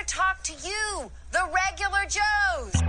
to talk to you, the regular Joes.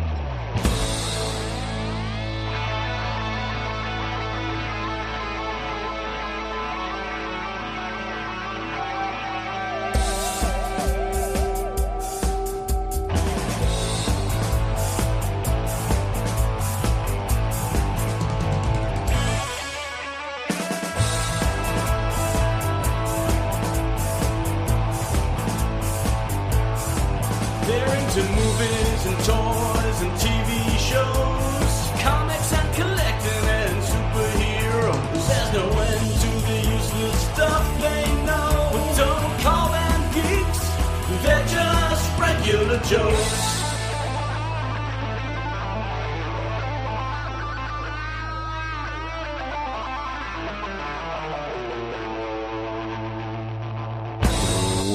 To movies and toys and TV shows, comics and collecting and superheroes. There's no end to the useless stuff they know. But don't call them geeks, they're just regular Joes.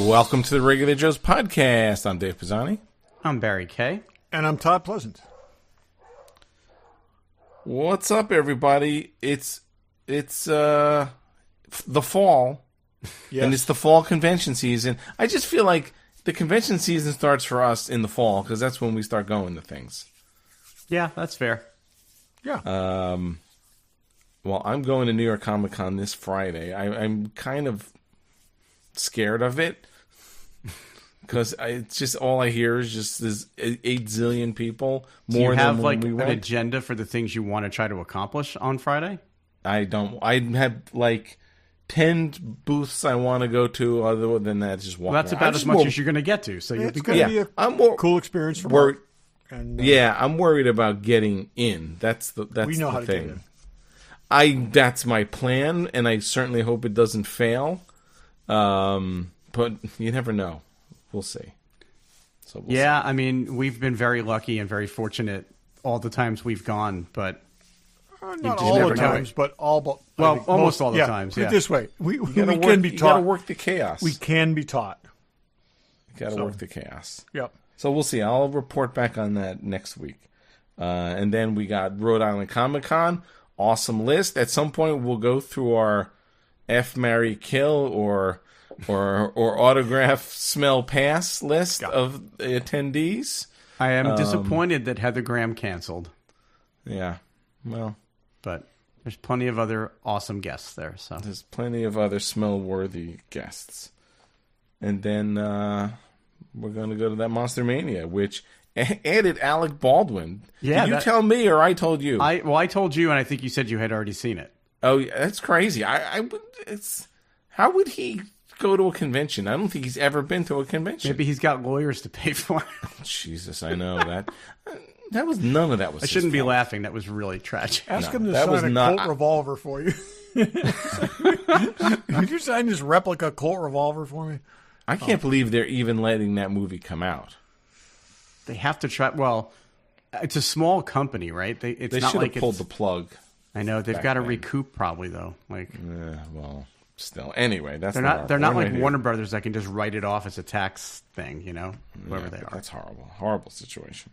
Welcome to the Regular Joes podcast. I'm Dave Pisani. I'm Barry Kay. And I'm Todd Pleasant. What's up, everybody? It's the fall, Yes. and it's the fall convention season. I just feel like the convention season starts for us in the fall because that's when we start going to things. Yeah, that's fair. Yeah. Well, I'm going to New York Comic Con this Friday. I'm kind of scared of it. Because it's just all I hear is just this 8 zillion people. Do you More have than like when we an went. agenda for the things you want to try to accomplish on Friday? I don't. I have like 10 booths I want to go to. Other than that, just walk. Well, that's around. about as much as you're going to get to. So you'll It's be going good. to be a I'm more cool experience for worried. Mark. And, I'm worried about getting in. That's the we know the how to thing. get in. That's my plan, and I certainly hope it doesn't fail. But you never know. We'll see. So we'll see. I mean, we've been very lucky and very fortunate all the times we've gone, but Not just all never the know. times, but all but Well, I think almost most, all the times, Put yeah. it this way, we You gotta can work- be You taught. gotta work the chaos. We can be taught. You gotta work the chaos. Yep. So we'll see. I'll report back on that next week. And then we got Rhode Island Comic Con. Awesome list. At some point, we'll go through our F, Marry, Kill or autograph smell pass list of attendees. I am disappointed that Heather Graham canceled. Yeah. Well, But there's plenty of other awesome guests there. So there's plenty of other smell-worthy guests. And then we're going to go to that Monster Mania, which added Alec Baldwin. Yeah, Did you tell me or I told you? I told you, and I think you said you had already seen it. Oh, yeah, that's crazy. How would he go to a convention? I don't think he's ever been to a convention. Maybe he's got lawyers to pay for. Jesus, I know that. That was none of that was. I shouldn't be laughing. That was really tragic. Ask him to that was sign a not- Colt revolver for you. Could you sign this replica Colt revolver for me? I can't believe they're even letting that movie come out. They have to try. Well, it's a small company, right? It's They not should like have pulled it's, the plug. I know they've back got to then. recoup probably though. Like Well, still. Anyway, that's they're not. not. They're not like here. Warner Brothers that can just write it off as a tax thing. You know, whoever they are. That's horrible. Horrible situation.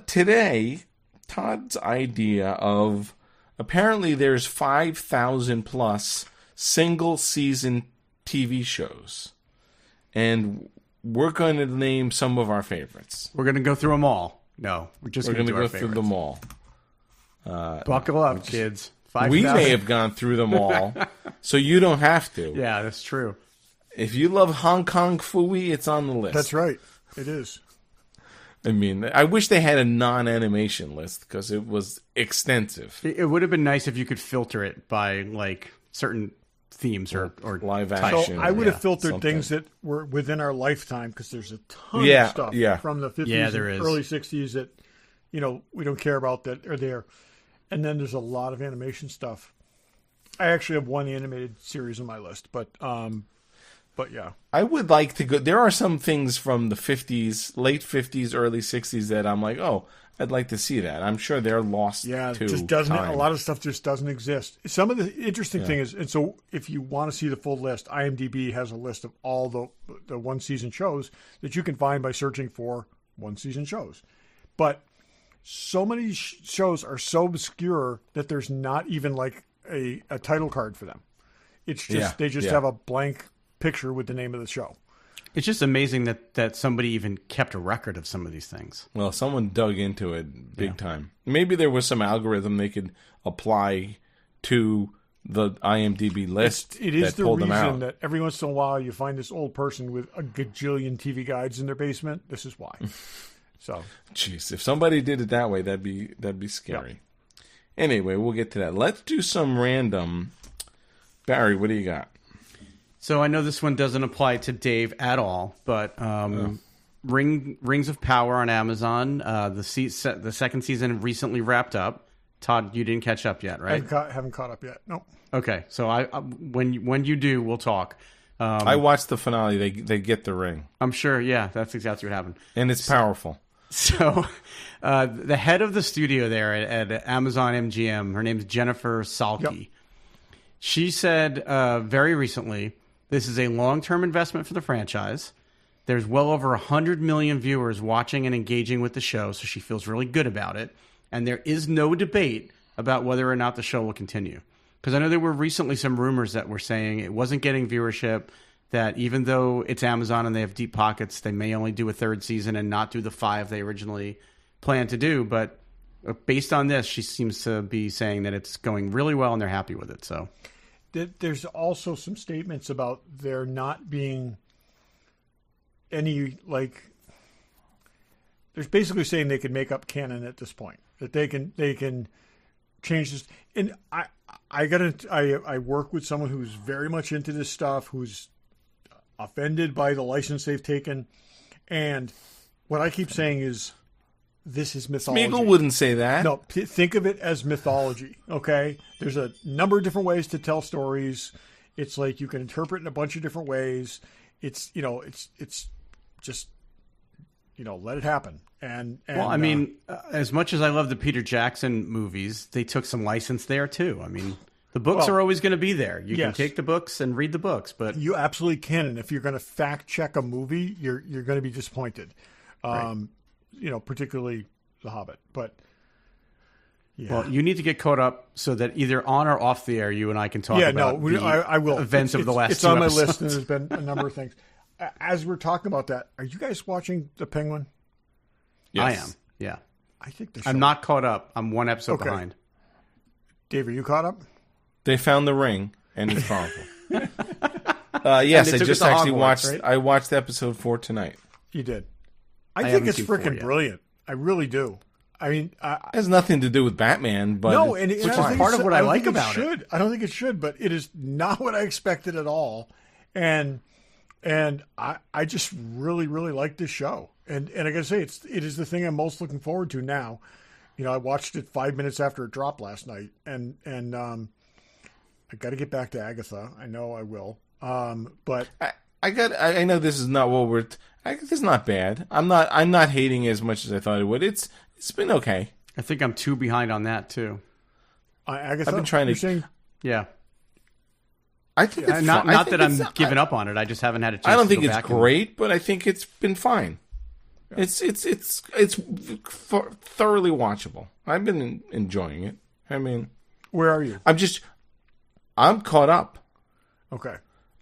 Today, Todd's idea of apparently there's 5,000 plus single season TV shows, and we're going to name some of our favorites. We're gonna go through them all. No, we're just We're going to go through them all. Buckle up, kids. 5,000. We may have gone through them all, so you don't have to. Yeah, that's true. If you love Hong Kong Phooey, it's on the list. That's right. It is. I mean, I wish they had a non-animation list because it was extensive. It would have been nice if you could filter it by like certain themes or Live types. action. So I would have filtered something. things that were within our lifetime because there's a ton Yeah, of stuff yeah. from the 50s Yeah, there and is. early 60s that, we don't care about that are there. And then there's a lot of animation stuff. I actually have one animated series on my list, but yeah. I would like to go. There are some things from the 50s, late 50s, early 60s that I'm like, oh, I'd like to see that. I'm sure they're lost Yeah, to it just doesn't. time. A lot of stuff just doesn't exist. Some of the interesting thing is, and so if you want to see the full list, IMDb has a list of all the one season shows that you can find by searching for one season shows. But so many shows are so obscure that there's not even like a title card for them. It's just they just have a blank picture with the name of the show. It's just amazing that somebody even kept a record of some of these things. Well, someone dug into it big time. Maybe there was some algorithm they could apply to the IMDb list. It is that the pulled them reason out. that every once in a while you find this old person with a gajillion TV guides in their basement. This is why. So, Jeez, if somebody did it that way, that'd be scary. Anyway, we'll get to that. Let's do some random. Barry, what do you got? So I know this one doesn't apply to Dave at all, but Rings of Power on Amazon, the second season recently wrapped up. Todd, you didn't catch up yet, right? haven't caught up yet. Nope. Okay, so when you do, we'll talk. I watched the finale. They get the ring. I'm sure, yeah, that's exactly what happened. And it's powerful. So the head of the studio there at Amazon MGM, her name's Jennifer Salke. Yep. She said very recently, this is a long-term investment for the franchise. There's well over 100 million viewers watching and engaging with the show, so she feels really good about it. And there is no debate about whether or not the show will continue. Because I know there were recently some rumors that were saying it wasn't getting viewership, that even though it's Amazon and they have deep pockets, they may only do a third season and not do the 5 they originally planned to do. But based on this, she seems to be saying that it's going really well and they're happy with it. So There's also some statements about there not being any, like, there's basically saying they can make up canon at this point, that they can change this. And I work with someone who's very much into this stuff, who's offended by the license they've taken. And what I keep saying is, this is mythology. Smeagol wouldn't say that. No, think of it as mythology, okay? There's a number of different ways to tell stories. It's like you can interpret in a bunch of different ways. It's just, let it happen. And well, I mean, as much as I love the Peter Jackson movies, they took some license there too. I mean, the books are always going to be there. You can take the books and read the books, but you absolutely can. And if you're going to fact check a movie, you're going to be disappointed. Right. Particularly The Hobbit. But yeah. Well, you need to get caught up so that either on or off the air, you and I can talk about I will. Events of the last it's 2 on my episodes. list, and there's been a number of things. As we're talking about that, are you guys watching The Penguin? Yes. I am. Yeah. I think I'm not caught up. I'm one episode behind. Dave, are you caught up? They found the ring, and it's powerful. Yes, I just actually watched. Right? I watched episode 4 tonight. You did. I think it's freaking brilliant. I really do. I mean, it has nothing to do with Batman, but no, and which is part of what I like about it. I don't think it should, but it is not what I expected at all. And I just really, really like this show. And I gotta say, it is the thing I'm most looking forward to now. I watched it 5 minutes after it dropped last night, and I got to get back to Agatha. I know I will. But I know this is not what we're. It's not bad. I'm not hating as much as I thought it would. It's been okay. I think I'm 2 behind on that too. Agatha, I've been trying to. saying, yeah. I think it's not fine. that I'm giving up on it. I just haven't had a chance. I don't to think go it's back great, but I think it's been fine. Yeah. It's thoroughly watchable. I've been enjoying it. I mean, where are you? I'm caught up. Okay,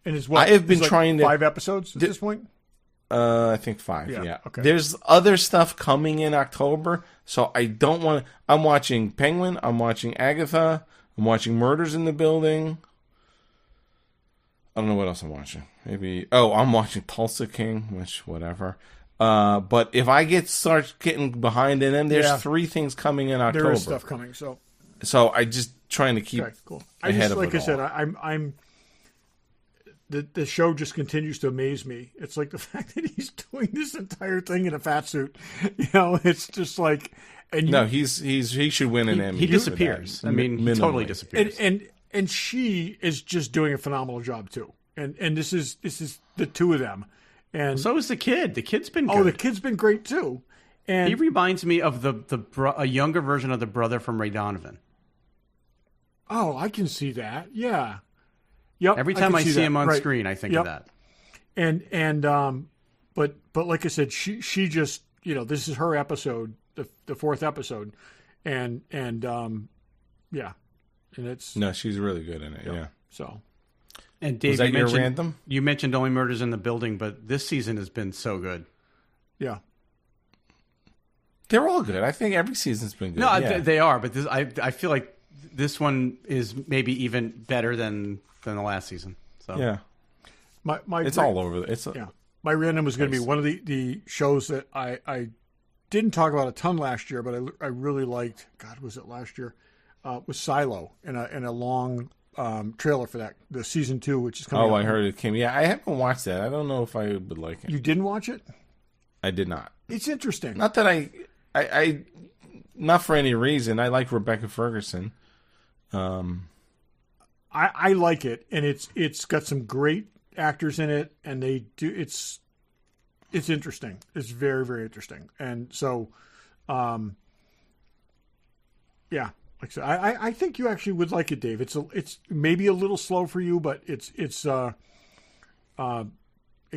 and it's what I have been trying to 5 episodes at this point. I think 5. Yeah. Okay. There's other stuff coming in October, so I don't want to. I'm watching Penguin. I'm watching Agatha. I'm watching Murders in the Building. I don't know what else I'm watching. Maybe. Oh, I'm watching Tulsa King, which whatever. But if I start getting behind in them, there's 3 things coming in October. There is stuff coming, so I just trying to keep cool. ahead of it. Like I said, I'm. The show just continues to amaze me. It's like the fact that he's doing this entire thing in a fat suit. It's just like, he should win an Emmy. He disappears. I mean, he totally disappears. And she is just doing a phenomenal job too. And this is the 2 of them. And so is the kid. The kid's been good. Oh, the kid's been great too. And he reminds me of a younger version of the brother from Ray Donovan. Oh, I can see that. Yeah. Yep. Every time I see him on screen, I think of that. But like I said, she just, this is her episode, the 4th episode, and yeah, and it's no, she's really good in it. Yeah. So And Dave, Was that you your mentioned, random? You mentioned Only Murders in the Building, but this season has been so good. Yeah. They're all good. I think every season's been good. No, yeah. they are, but I feel like this one is maybe even better than the last season. So Yeah. It's all over. My random was going to be one of the shows that I didn't talk about a ton last year, but I really liked. God, was it last year? Was Silo in a long trailer for that, the season 2, which is coming. Oh, out. I heard it came. Yeah, I haven't watched that. I don't know if I would like it. You didn't watch it? I did not. It's interesting. Not that I not for any reason. I like Rebecca Ferguson. I like it, and it's got some great actors in it, and they do it's interesting. It's very, very interesting, and so, yeah. Like I said, I think you actually would like it, Dave. It's maybe a little slow for you, but it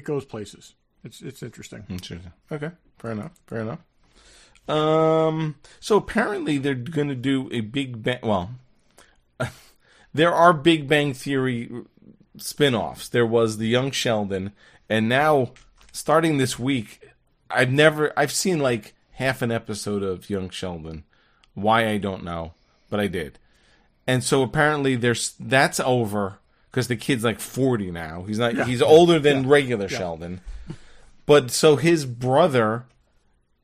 goes places. It's interesting. Interesting. Okay, fair enough. So apparently they're going to do a Big Bang. Well, there are Big Bang Theory spin-offs. There was the Young Sheldon, and now starting this week, I've seen like half an episode of Young Sheldon. Why, I don't know, but I did. And so apparently that's over because the kid's like 40 now. He's not. Yeah. He's older than regular Sheldon. But so his brother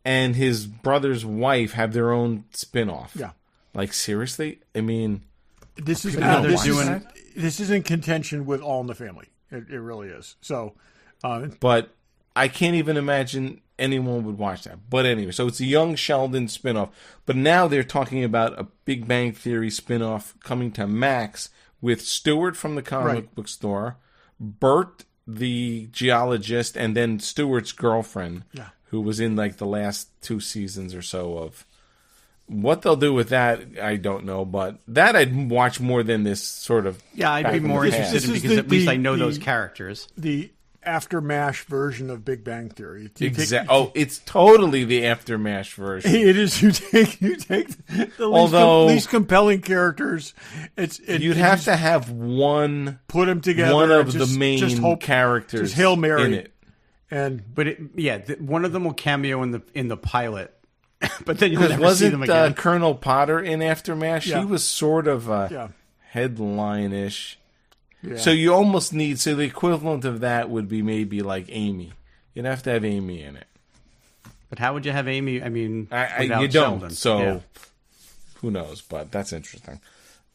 and his brother's wife have their own spin-off. Yeah. Like, seriously? I mean, this is in contention with All in the Family. It really is. So, but I can't even imagine anyone would watch that. But anyway, so it's a Young Sheldon spin-off. But now they're talking about a Big Bang Theory spin-off coming to Max with Stewart from the comic book store, Bert the geologist, and then Stewart's girlfriend, who was in like the last 2 seasons or so of. What they'll do with that, I don't know, but that I'd watch more than this sort of. Yeah, I'd be more interested in because at least I know those characters. The After MASH version of Big Bang Theory. Exactly. It's totally the After MASH version. It is. You take the least compelling characters. You'd have to have one. Put them together. One of the main characters. Just Hail Mary in it. One of them will cameo in the pilot. But then you'll never see them again. Wasn't Colonel Potter in After MASH? Yeah. He was sort of headline-ish. Yeah. So you almost need... So the equivalent of that would be maybe like Amy. You'd have to have Amy in it. But how would you have Amy? I mean, you don't. Sheldon. So who knows? But that's interesting.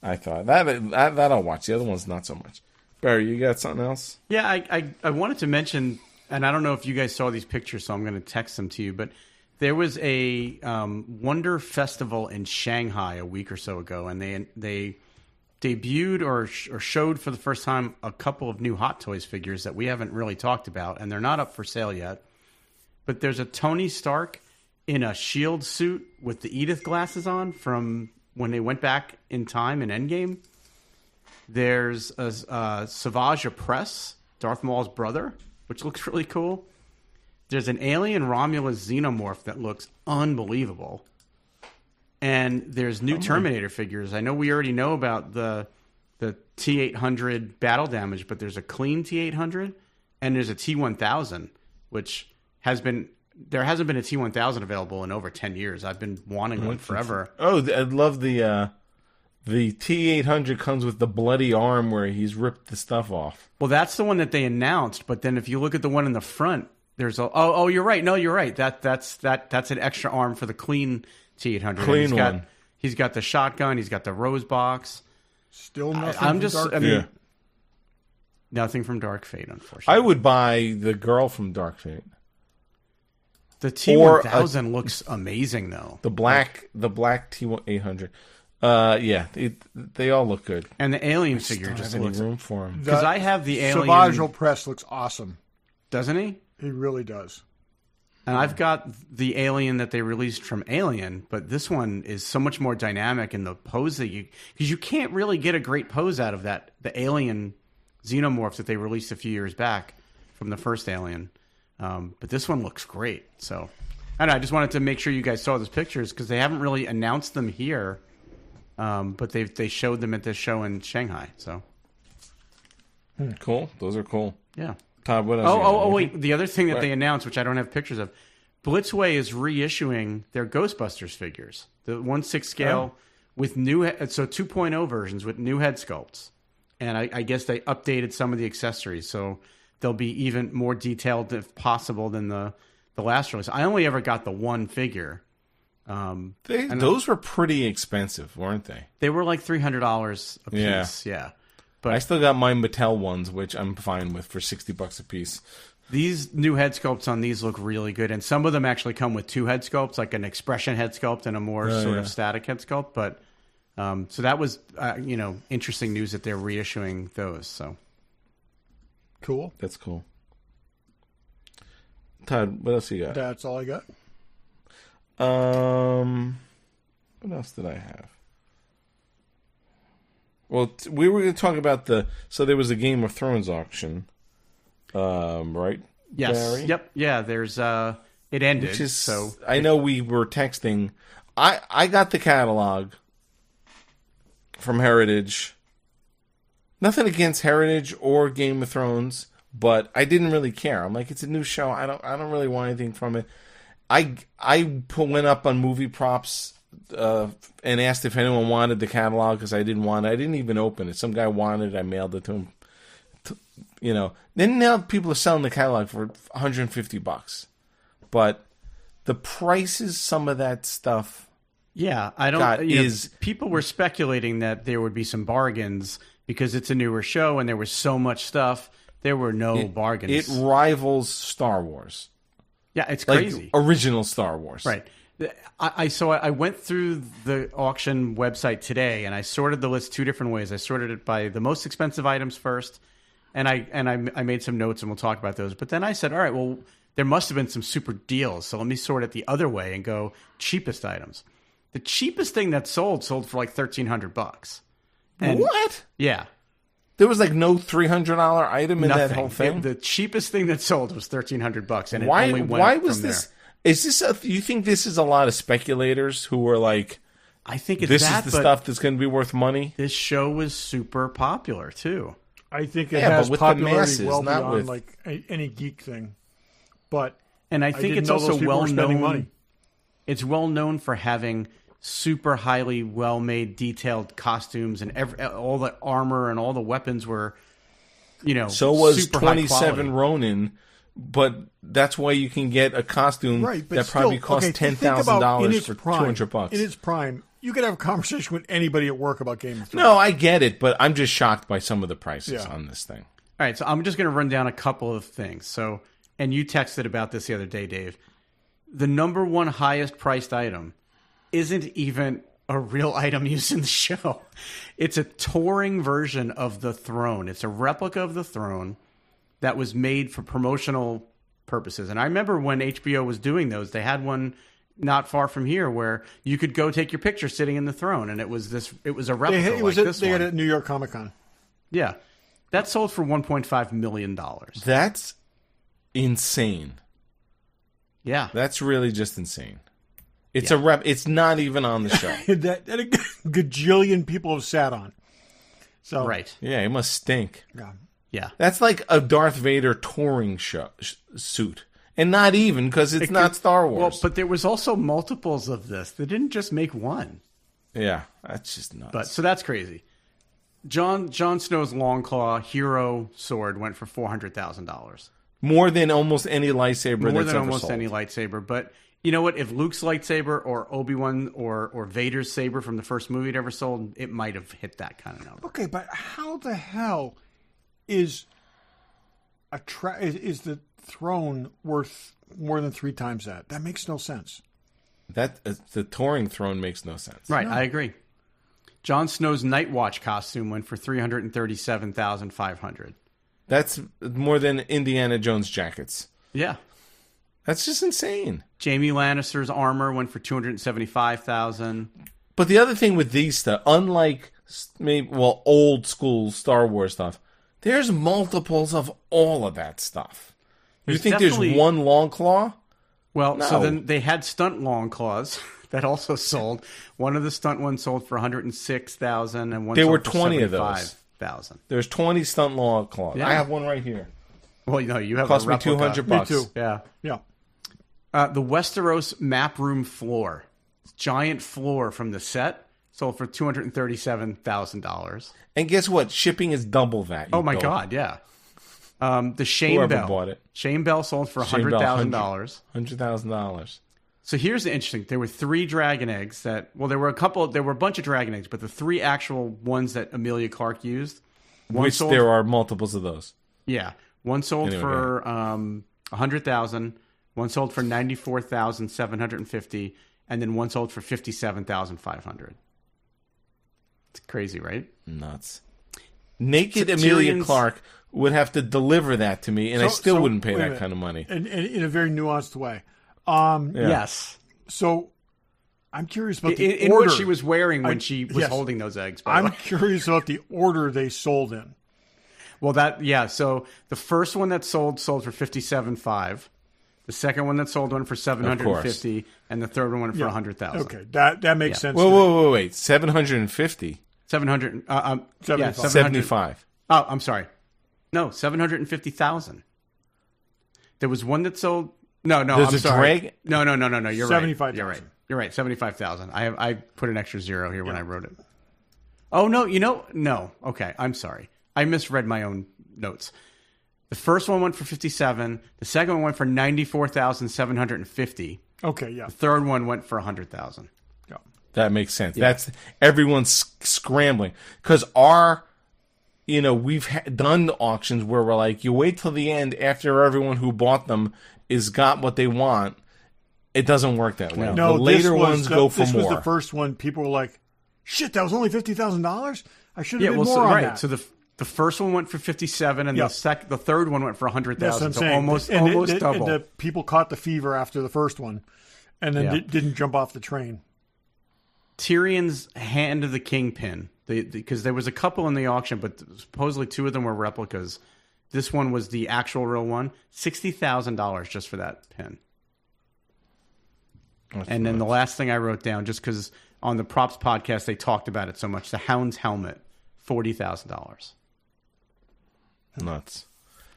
I thought that I'll watch. The other one's not so much. Barry, you got something else? Yeah, I wanted to mention, and I don't know if you guys saw these pictures, so I'm going to text them to you, but... There was a Wonder Festival in Shanghai a week or so ago, and they debuted or showed for the first time a couple of new Hot Toys figures that we haven't really talked about, and they're not up for sale yet. But there's a Tony Stark in a S.H.I.E.L.D. suit with the Edith glasses on from when they went back in time in Endgame. There's a Savage Opress, Darth Maul's brother, which looks really cool. There's an alien Romulus xenomorph that looks unbelievable. And there's new Terminator figures. I know we already know about the T-800 battle damage, but there's a clean T-800 and there's a T-1000, which there hasn't been a T-1000 available in over 10 years. I've been wanting one forever. Oh, I love the T-800 comes with the bloody arm where he's ripped the stuff off. Well, that's the one that they announced, but then if you look at the one in the front, there's you're right. No, you're right. That's an extra arm for the clean T-800. Clean one. He's got the shotgun. He's got the rose box. Still nothing. Nothing from Dark Fate, unfortunately. I would buy the girl from Dark Fate. The T-1000 looks amazing, though. The black T-800. They all look good. And the alien figure just looks room for him. Because I have the alien. Savage Opress looks awesome. Doesn't he? He really does. And I've got the alien that they released from Alien, but this one is so much more dynamic in the pose because you can't really get a great pose out of the alien xenomorph that they released a few years back from the first Alien. But this one looks great. So I don't know, I just wanted to make sure you guys saw those pictures because they haven't really announced them here, but they showed them at this show in Shanghai. So Cool. Those are cool. Yeah. Todd, what else? you got? Oh, wait. The other thing that What? they announced, which I don't have pictures of, Blitzway is reissuing their Ghostbusters figures, the 1/6 scale with new, so 2.0 versions with new head sculpts. And I guess they updated some of the accessories, so they'll be even more detailed, if possible, than the last release. I only ever got the one figure. Those were pretty expensive, weren't they? They were like $300 a piece, yeah. But I still got my Mattel ones, which I'm fine with for $60 a piece. these new head sculpts on these look really good, and some of them actually come with two head sculpts, like an expression head sculpt and a more sort of static head sculpt. But so that was interesting news that they're reissuing those. So Cool. That's cool. Todd, what else you got? That's all I got. What else did I have? Well, we were going to talk about so there was a Game of Thrones auction, right? yes, Barry? yep, yeah. There's it ended. Which is, so I know we were texting. I got the catalog from Heritage. Nothing against Heritage or Game of Thrones, but I didn't really care. I'm like, it's a new show. I don't really want anything from it. I went up on Movie Props and asked if anyone wanted the catalog because I didn't want it. I didn't even open it. Some guy wanted it. I mailed it to him. Then now people are selling the catalog for $150, but the prices, some of that stuff. yeah, I don't. People were speculating that there would be some bargains because it's a newer show and there was so much stuff. There were no bargains. It rivals Star Wars. Yeah, it's Like crazy. original Star Wars. Right. I went through the auction website today and I sorted the list two different ways. I sorted it by the most expensive items first, and I made some notes and we'll talk about those. But then I said, all right, well, there must have been some super deals, so let me sort it the other way and go cheapest items. The cheapest thing that sold for like $1,300. And What? yeah. There was like no $300 item in Nothing. that whole thing. The cheapest thing that sold was $1,300, and it Why? only went Why was from this? there. Is this? You think this is a lot of speculators who were like, I think it's "This that, is the but stuff that's going to be worth money"? this show was super popular too. I think it Yeah, but has with the popularity masses, well not beyond with- like any geek thing. But And I think didn't it's know those also people were well spending known. money. It's well known for having super highly well made, detailed costumes, and all the armor and all the weapons were, So was super high 27 quality. Ronin, but that's why you can get a costume right, but that probably still, costs okay, think about in $10,000 its for prime, $200. In its prime, you could have a conversation with anybody at work about Game of Thrones. No, I get it, but I'm just shocked by some of the prices Yeah. on this thing. All right, so I'm just going to run down a couple of things. So, and you texted about this the other day, Dave. The number one highest priced item isn't even a real item used in the show. It's a touring version of the throne. It's a replica of the throne that was made for promotional purposes. And I remember when HBO was doing those, they had one not far from here where you could go take your picture sitting in the throne, and it was a replica They had it at New York Comic Con. Yeah. That sold for $1.5 million. That's insane. Yeah. That's really just insane. It's a rep. It's not even on the show. that a gajillion people have sat on. So Right. Yeah, it must stink. Yeah. That's like a Darth Vader touring suit. And not even, because it's not Star Wars. Well, but there was also multiples of this. They didn't just make one. Yeah, that's just nuts. But so that's crazy. Jon Snow's Longclaw hero sword went for $400,000. More than almost any lightsaber More that's than ever almost sold. any lightsaber. But you know what? If Luke's lightsaber or Obi-Wan or Vader's saber from the first movie it ever sold, it might have hit that kind of number. Okay, but how the hell is is the throne worth more than 3 times that? That makes no sense. That the touring throne makes no sense. Right, I agree. Jon Snow's Night Watch costume went for $337,500. That's more than Indiana Jones jackets. Yeah. That's just insane. Jaime Lannister's armor went for $275,000. But the other thing with these stuff, unlike old school Star Wars stuff, there's multiples of all of that stuff. You think there's one long claw? Well, so No. then they had stunt long claws that also sold. One of the stunt ones sold for $106,000 and one There sold were for 20 of those. $200,000. There's 20 stunt law claws. Yeah. I have one right here. Well, you have Cost a me replica. $200. Me too. Yeah. Yeah. The Westeros map room floor, giant floor from the set, sold for $237,000. And guess what? Shipping is double that. Oh my God, yeah. The Shane Whoever Bell. bought it. Shane Bell sold for Shane Bell, $100,000. $100,000. So here's the interesting. There were 3 dragon eggs that. Well, there were a bunch of dragon eggs, but the 3 actual ones that Amelia Clark used. Which there are multiples of those. Yeah, one sold Anyway, for $100,000. One sold for $94,750, and then one sold for $57,500. It's crazy, right? Nuts. Naked So Amelia Tyrion's- Clark would have to deliver that to me, and I still wouldn't pay wait a that minute. kind of money. And in a very nuanced way. Yeah. Yes. So I'm curious about the In order what she was wearing when she was yes. holding those eggs. By the I'm way. curious about the order they sold in. Well, so the first one that sold for $57,500. The second one that sold went for $750,000, and the third one went for $100,000. Okay, that makes sense. Whoa, to me. whoa, wait. 750? 700. Yeah, 75. 75. Oh, I'm sorry. No, 750,000. There was one that sold. No, There's I'm a sorry. drag? No. You're right. 75,000. You're right. 75,000. I put an extra zero here when I wrote it. Oh no, no. Okay, I'm sorry. I misread my own notes. The first one went for 57. The second one went for 94,750. Okay, yeah. The third one went for 100,000. Yeah. That makes sense. That's everyone's scrambling because we've done auctions where we're like, you wait till the end after everyone who bought them is got what they want. It doesn't work that way. No, the later this was ones go for this more. was the first one. People were like, "Shit, that was only $50,000. I should have been well, more on right. that." So the first one went for 57, and Yeah. the third one went for That's what 100,000. I'm So saying. almost And double. the people caught the fever after the first one, and then Yeah. didn't jump off the train. Tyrion's Hand of the Kingpin, because there was a couple in the auction, but supposedly 2 of them were replicas. This one was the actual real one. $60,000 just for that pin. And then the last thing I wrote down, just because on the Props podcast they talked about it so much, the Hound's helmet, $40,000. Nuts.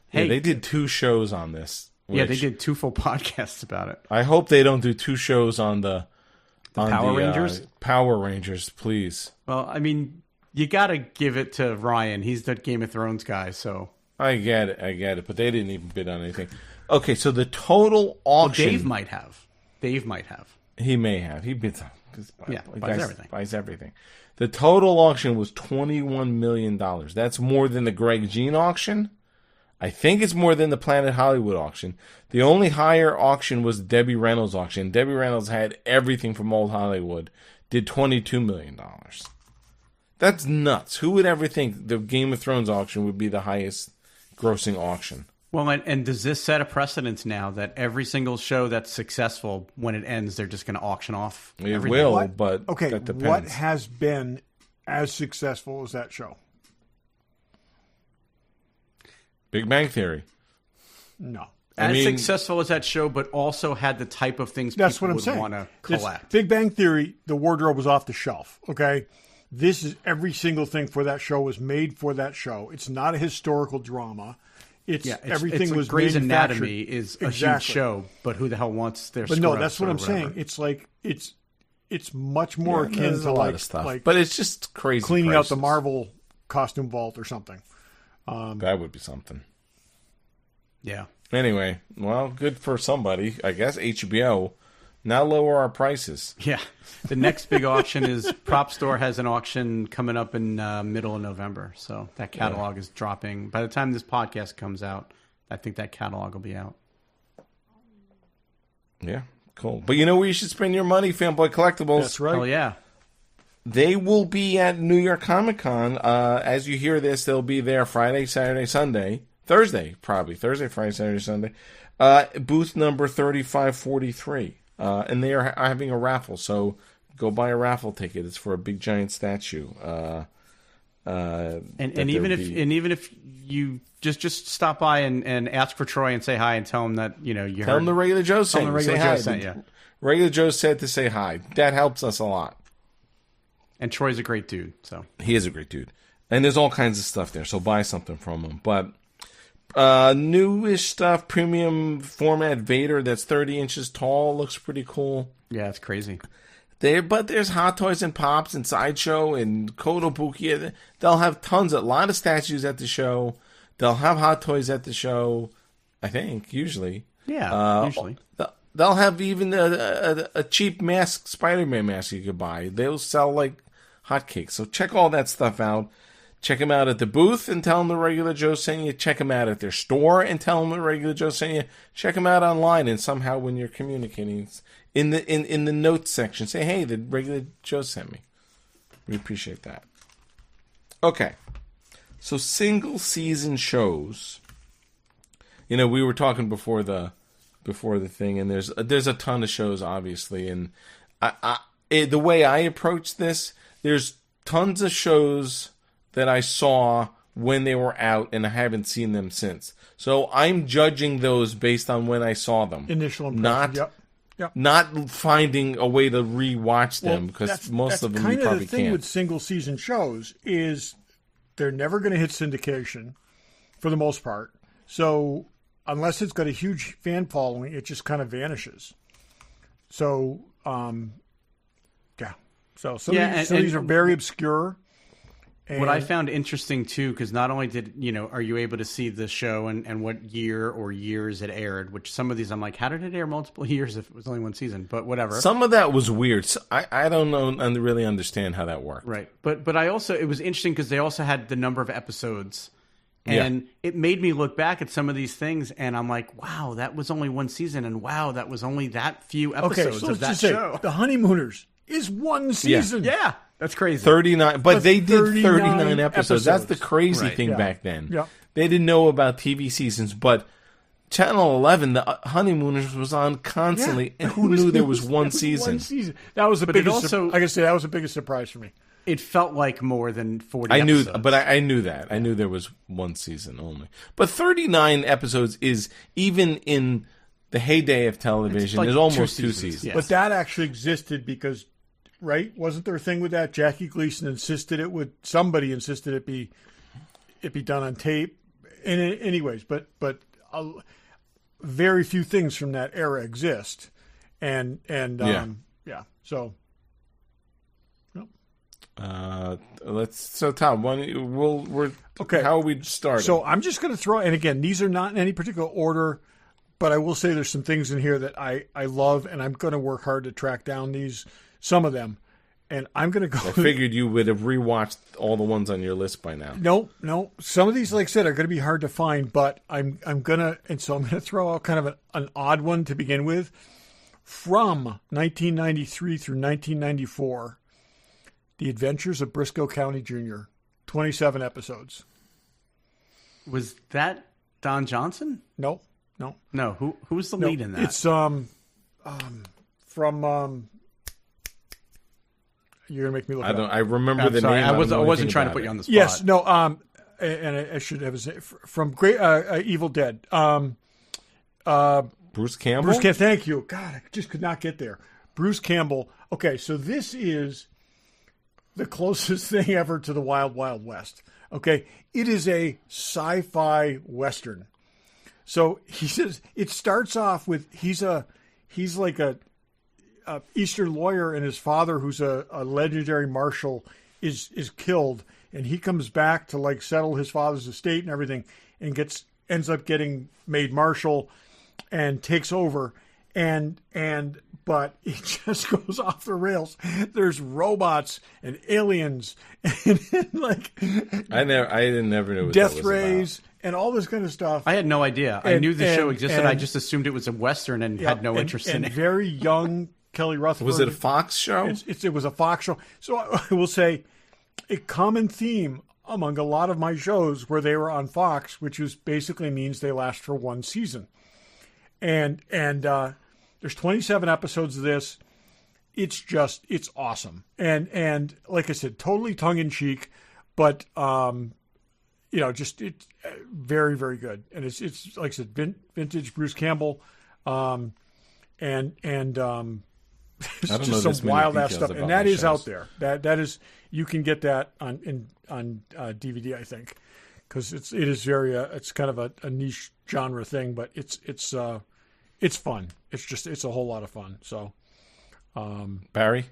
Hey, Yeah, they did 2 shows on this. Yeah, they which did 2 full podcasts about it. I hope they don't do 2 shows on the Power Rangers? Power Rangers, please. Well, I mean, you got to give it to Ryan. He's the Game of Thrones guy, so. I get it, but they didn't even bid on anything. Okay, so the total auction. Well, Dave might have. He may have. He bids on. Yeah, buys everything. Buys everything. The total auction was $21 million. That's more than the Greg Jean auction. I think it's more than the Planet Hollywood auction. The only higher auction was the Debbie Reynolds auction. Debbie Reynolds had everything from old Hollywood. Did $22 million. That's nuts. Who would ever think the Game of Thrones auction would be the highest grossing auction? Well, and does this set a precedence now that every single show that's successful, when it ends, they're just going to auction off It everything? will, but Okay, that depends. what has been as successful as that show? Big Bang Theory. No. As successful as that show, but also had the type of things That's people what I'm would saying. want to This collect. Big Bang Theory, the wardrobe was off the shelf. Okay, this is every single thing for that show was made for that show. It's not a historical drama. It's everything it's like was Grey's manufactured. Anatomy is a huge Exactly. show, but who the hell wants their? But no, scrubs that's what or I'm whatever? saying. It's like it's much more akin There's to a lot like of stuff, like but it's just crazy. cleaning out the prices. Marvel costume vault or something. That would be something. Yeah. Anyway, well, good for somebody, I guess. HBO. Now lower our prices. Yeah. The next big auction is Prop Store has an auction coming up in middle of November. So that catalog is dropping. By the time this podcast comes out, I think that catalog will be out. Yeah, cool. But you know where you should spend your money, Fanboy Collectibles? That's right. Oh, yeah. They will be at New York Comic Con. As you hear this, they'll be there Friday, Saturday, Sunday. Thursday, probably. Thursday, Friday, Saturday, Sunday. Booth number 3543. And they are having a raffle, so go buy a raffle ticket. It's for a big giant statue. And even if you just stop by and ask for Troy and say hi and tell him that you Tell heard them the regular Joe tell sent him the you. regular Say Joe hi. sent you. Regular Joe said to say hi. That helps us a lot. And Troy's a great dude. So He is a great dude. And there's all kinds of stuff there, so buy something from them. But newish stuff, premium format Vader that's 30 inches tall, looks pretty cool. Yeah, it's crazy. But there's Hot Toys and Pops and Sideshow and Kotobuki. They'll have a lot of statues at the show. They'll have Hot Toys at the show, I think, usually. Yeah, usually. They'll have even a cheap mask, Spider-Man mask you could buy. They'll sell like hotcakes. So check all that stuff out. Check them out at the booth and tell them the Regular Joe sent you. Check them out at their store and tell them the Regular Joe sent you. Check them out online, and somehow when you're communicating in the notes section, say, "Hey, the Regular Joe sent me." We appreciate that. Okay, so single season shows. You know, we were talking before the thing, and there's a ton of shows, obviously, and the way I approach this, there's tons of shows that I saw when they were out, and I haven't seen them since. So I'm judging those based on when I saw them. Initial impression. Not finding a way to rewatch them, because most of them you probably can't. The thing with single season shows is they're never going to hit syndication for the most part. So unless it's got a huge fan following, it just kind of vanishes. So, yeah. So some of these are very obscure. And what I found interesting, too, because not only are you able to see the show and what year or years it aired, which some of these I'm like, how did it air multiple years if it was only one season? But whatever. Some of that was weird. So I don't know and really understand how that worked. Right. But I also, it was interesting because they also had the number of episodes. And it made me look back at some of these things, and I'm like, wow, that was only one season, and wow, that was only that few episodes of that show. The Honeymooners is one season. Yeah. That's crazy. 39, but they did 39 episodes. That's the crazy thing back then. Yeah. They didn't know about TV seasons, but Channel 11, the Honeymooners was on constantly, and who knew there was one season? That was the biggest. Also, I can say that was the biggest surprise for me. It felt like more than 40 episodes. I knew that. I knew there was one season only. But 39 episodes is, even in the heyday of television, like is almost two seasons. Yes. But that actually existed because, right? Wasn't there a thing with that? Jackie Gleason somebody insisted it be done on tape. And anyways, but very few things from that era exist. So So Tom, okay. How are we starting? So I'm just going to throw, and again, these are not in any particular order, but I will say there's some things in here that I love, and I'm going to work hard to track down some of them, and I'm going to go. I figured you would have rewatched all the ones on your list by now. No. Some of these, like I said, are going to be hard to find, but I'm going to throw out kind of an odd one to begin with. From 1993 through 1994. The Adventures of Briscoe County Jr., 27 episodes. Was that Don Johnson? No. No, who was the lead in that? It's from you're gonna make me look. I remember I'm the sorry, name. I wasn't trying to put you on the spot. Yes, no. And I should have from Great Evil Dead. Bruce Campbell. Bruce Campbell. Thank you. God, I just could not get there. Bruce Campbell. Okay, so this is the closest thing ever to the Wild Wild West. Okay, it is a sci-fi western. So he says it starts off with he's like a Eastern lawyer, and his father, who's a legendary marshal, is killed, and he comes back to like settle his father's estate and everything, and ends up getting made marshal and takes over. But it just goes off the rails. There's robots and aliens and like I didn't never know what death that was rays about. And all this kind of stuff. I had no idea. I knew the show existed. I just assumed it was a Western and had no interest in it. Very young Kelly Rutherford. Was it a Fox show? It was a Fox show. So I will say a common theme among a lot of my shows where they were on Fox, which basically means they last for one season. And there's 27 episodes of this. It's awesome. And like I said, totally tongue in cheek, but it's very, very good. And it's like I said, vintage Bruce Campbell. It's I don't know just this some many wild ass details stuff, about and that my is out shows. there. That is, you can get that on DVD, I think, because it is very it's kind of a niche genre thing, but it's fun. It's a whole lot of fun. So, Barry?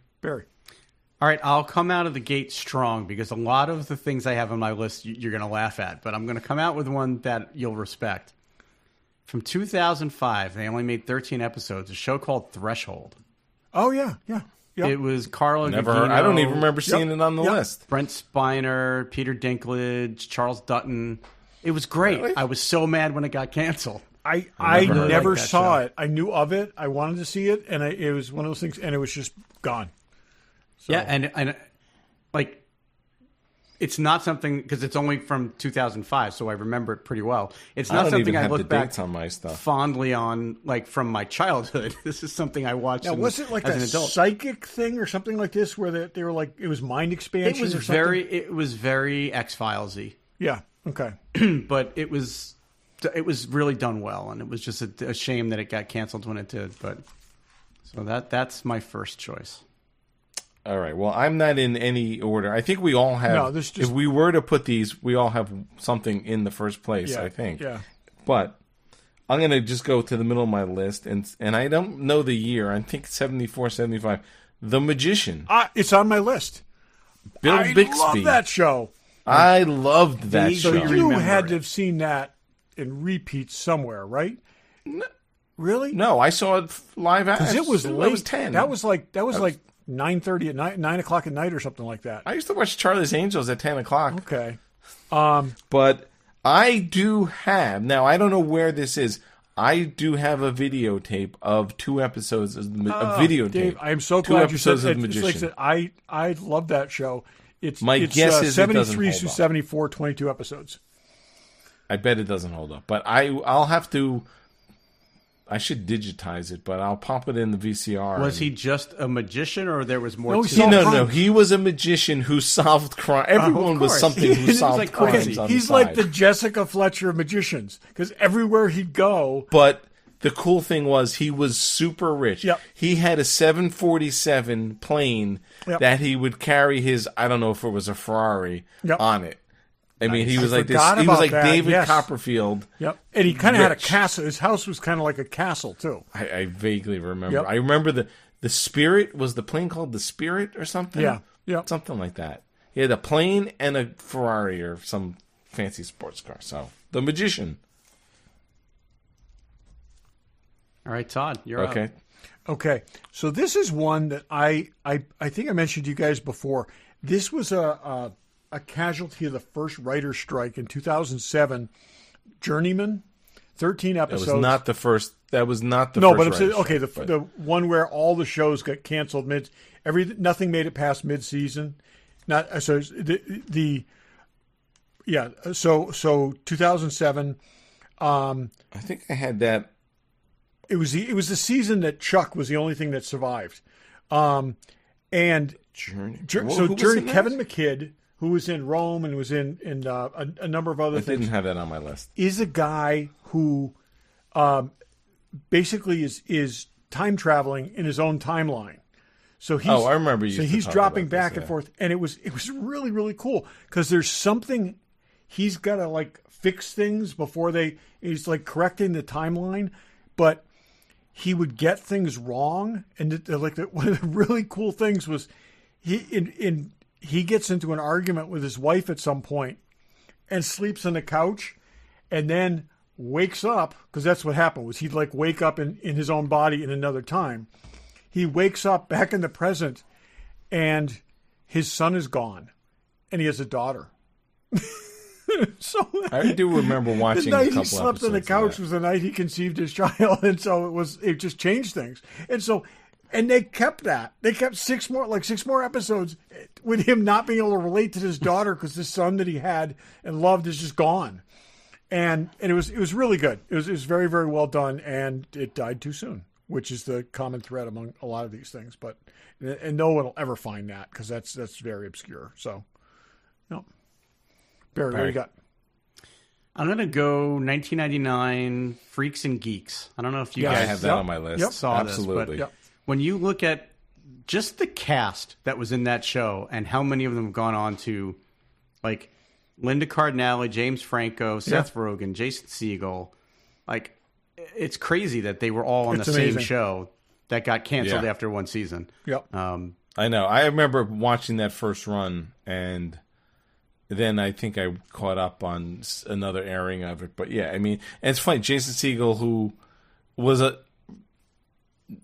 All right, I'll come out of the gate strong because a lot of the things I have on my list you're going to laugh at, but I'm going to come out with one that you'll respect. From 2005, they only made 13 episodes, a show called Threshold. Oh, yeah. Yep. It was Carlo Never Gugino, heard. I don't even remember seeing it on the list. Brent Spiner, Peter Dinklage, Charles Dutton. It was great. Really? I was so mad when it got canceled. I never never liked that saw show. it. I knew of it. I wanted to see it, and it was one of those things, and it was just gone. So, Yeah, and like, it's not something, because it's only from 2005, so I remember it pretty well. It's I not don't something even I have the look back dates on my stuff. fondly on, like, from my childhood. This is something I watched now, was it like as a an adult. psychic thing or something like this, where they were like it was mind expansion? It or something? was very X-Files-y, Yeah. Okay. but it was really done well, and it was just a shame that it got canceled when it did. But so that's my first choice. All right. Well, I'm not in any order. I think we all have. No, this just- if we were to put these, we all have something in the first place. Yeah. I think. Yeah. But I'm gonna just go to the middle of my list, and I don't know the year. I think 74, 75. The Magician. It's on my list. Bill I Bixby. love that show. I loved that So show. you You remember had it. to have seen that in repeats somewhere, right? Really? No, I saw it live. Because it was late. I was 10. That was like 9:30 at night, 9 o'clock at night, or something like that. I used to watch Charlie's Angels at 10 o'clock. Okay. But I do have, now I don't know where this is, I do have a videotape of 2 episodes of a videotape. Dave, I am so 2 glad you said episodes of it. The It's Magician. like I said, I love that show. It's My guess is it doesn't 73 hold through up. 74, 22 episodes. I bet it doesn't hold up. But I'll have to, I should digitize it, but I'll pop it in the VCR. Was he just a magician, or there was more No, to he's it? not- No, crime. he was a magician who solved crime. Everyone was course. something who He's solved like crimes crazy. on He's the like side. the Jessica Fletcher of magicians, because everywhere he'd go, But the cool thing was he was super rich. Yep. He had a 747 plane Yep. that he would carry his, I don't know if it was a Ferrari, Yep. on it. I mean, he was I like this. forgot He was about like that, David yes. Copperfield. yep, and he kind of had a Rich. castle. His house was kind of like a castle too. I vaguely remember. Yep. I remember the Spirit. Was the plane called the Spirit or something? Yeah. Yep. Something like that. He had a plane and a Ferrari or some fancy sports car. So, The Magician. All right, Todd, you're up. Okay. Okay, so this is one that I think I mentioned to you guys before. This was a casualty of the first writer's strike in 2007. Journeyman, 13 That episodes. was not the first. That was not the No, first. but I'm saying, writer's okay, strike, the one where all the shows got canceled nothing made it past mid-season. Not so so 2007. I think I had that. It was the season that Chuck was the only thing that survived, and Journey. so Who was Journey in that? Kevin McKidd, who was in Rome and was in a number of other I things, didn't have that on my list. is a guy who basically is time traveling in his own timeline. So he's, I remember you So used to he's talk dropping about this, back and yeah. forth, and it was really, really cool because there's something he's got to like fix things before he's like correcting the timeline, but he would get things wrong, and one of the really cool things was he gets into an argument with his wife at some point and sleeps on the couch, and then wakes up, because that's what happened was he'd like wake up in his own body in another time. He wakes up back in the present, and his son is gone, and he has a daughter. So I do remember watching the a night couple he slept on the episodes of couch that. was the night he conceived his child, and so it just changed things. And they kept that. They kept six more episodes with him not being able to relate to his daughter because the son that he had and loved is just gone. And it was really good. It was very, very well done, and it died too soon, which is the common thread among a lot of these things. And no one will ever find that because that's very obscure. So, no. Barry, what do you got? I'm going to go 1999 Freaks and Geeks. I don't know if you Yeah, I guys have that on my list. Yep. saw Absolutely. this, but when you look at just the cast that was in that show and how many of them have gone on to, like, Linda Cardinale, James Franco, Seth Rogen, Jason Segel. Like, it's crazy that they were all on the same show that got canceled after one season. Yep. I know. I remember watching that first run, and then I think I caught up on another airing of it. But yeah, I mean, and it's funny. Jason Segel, who was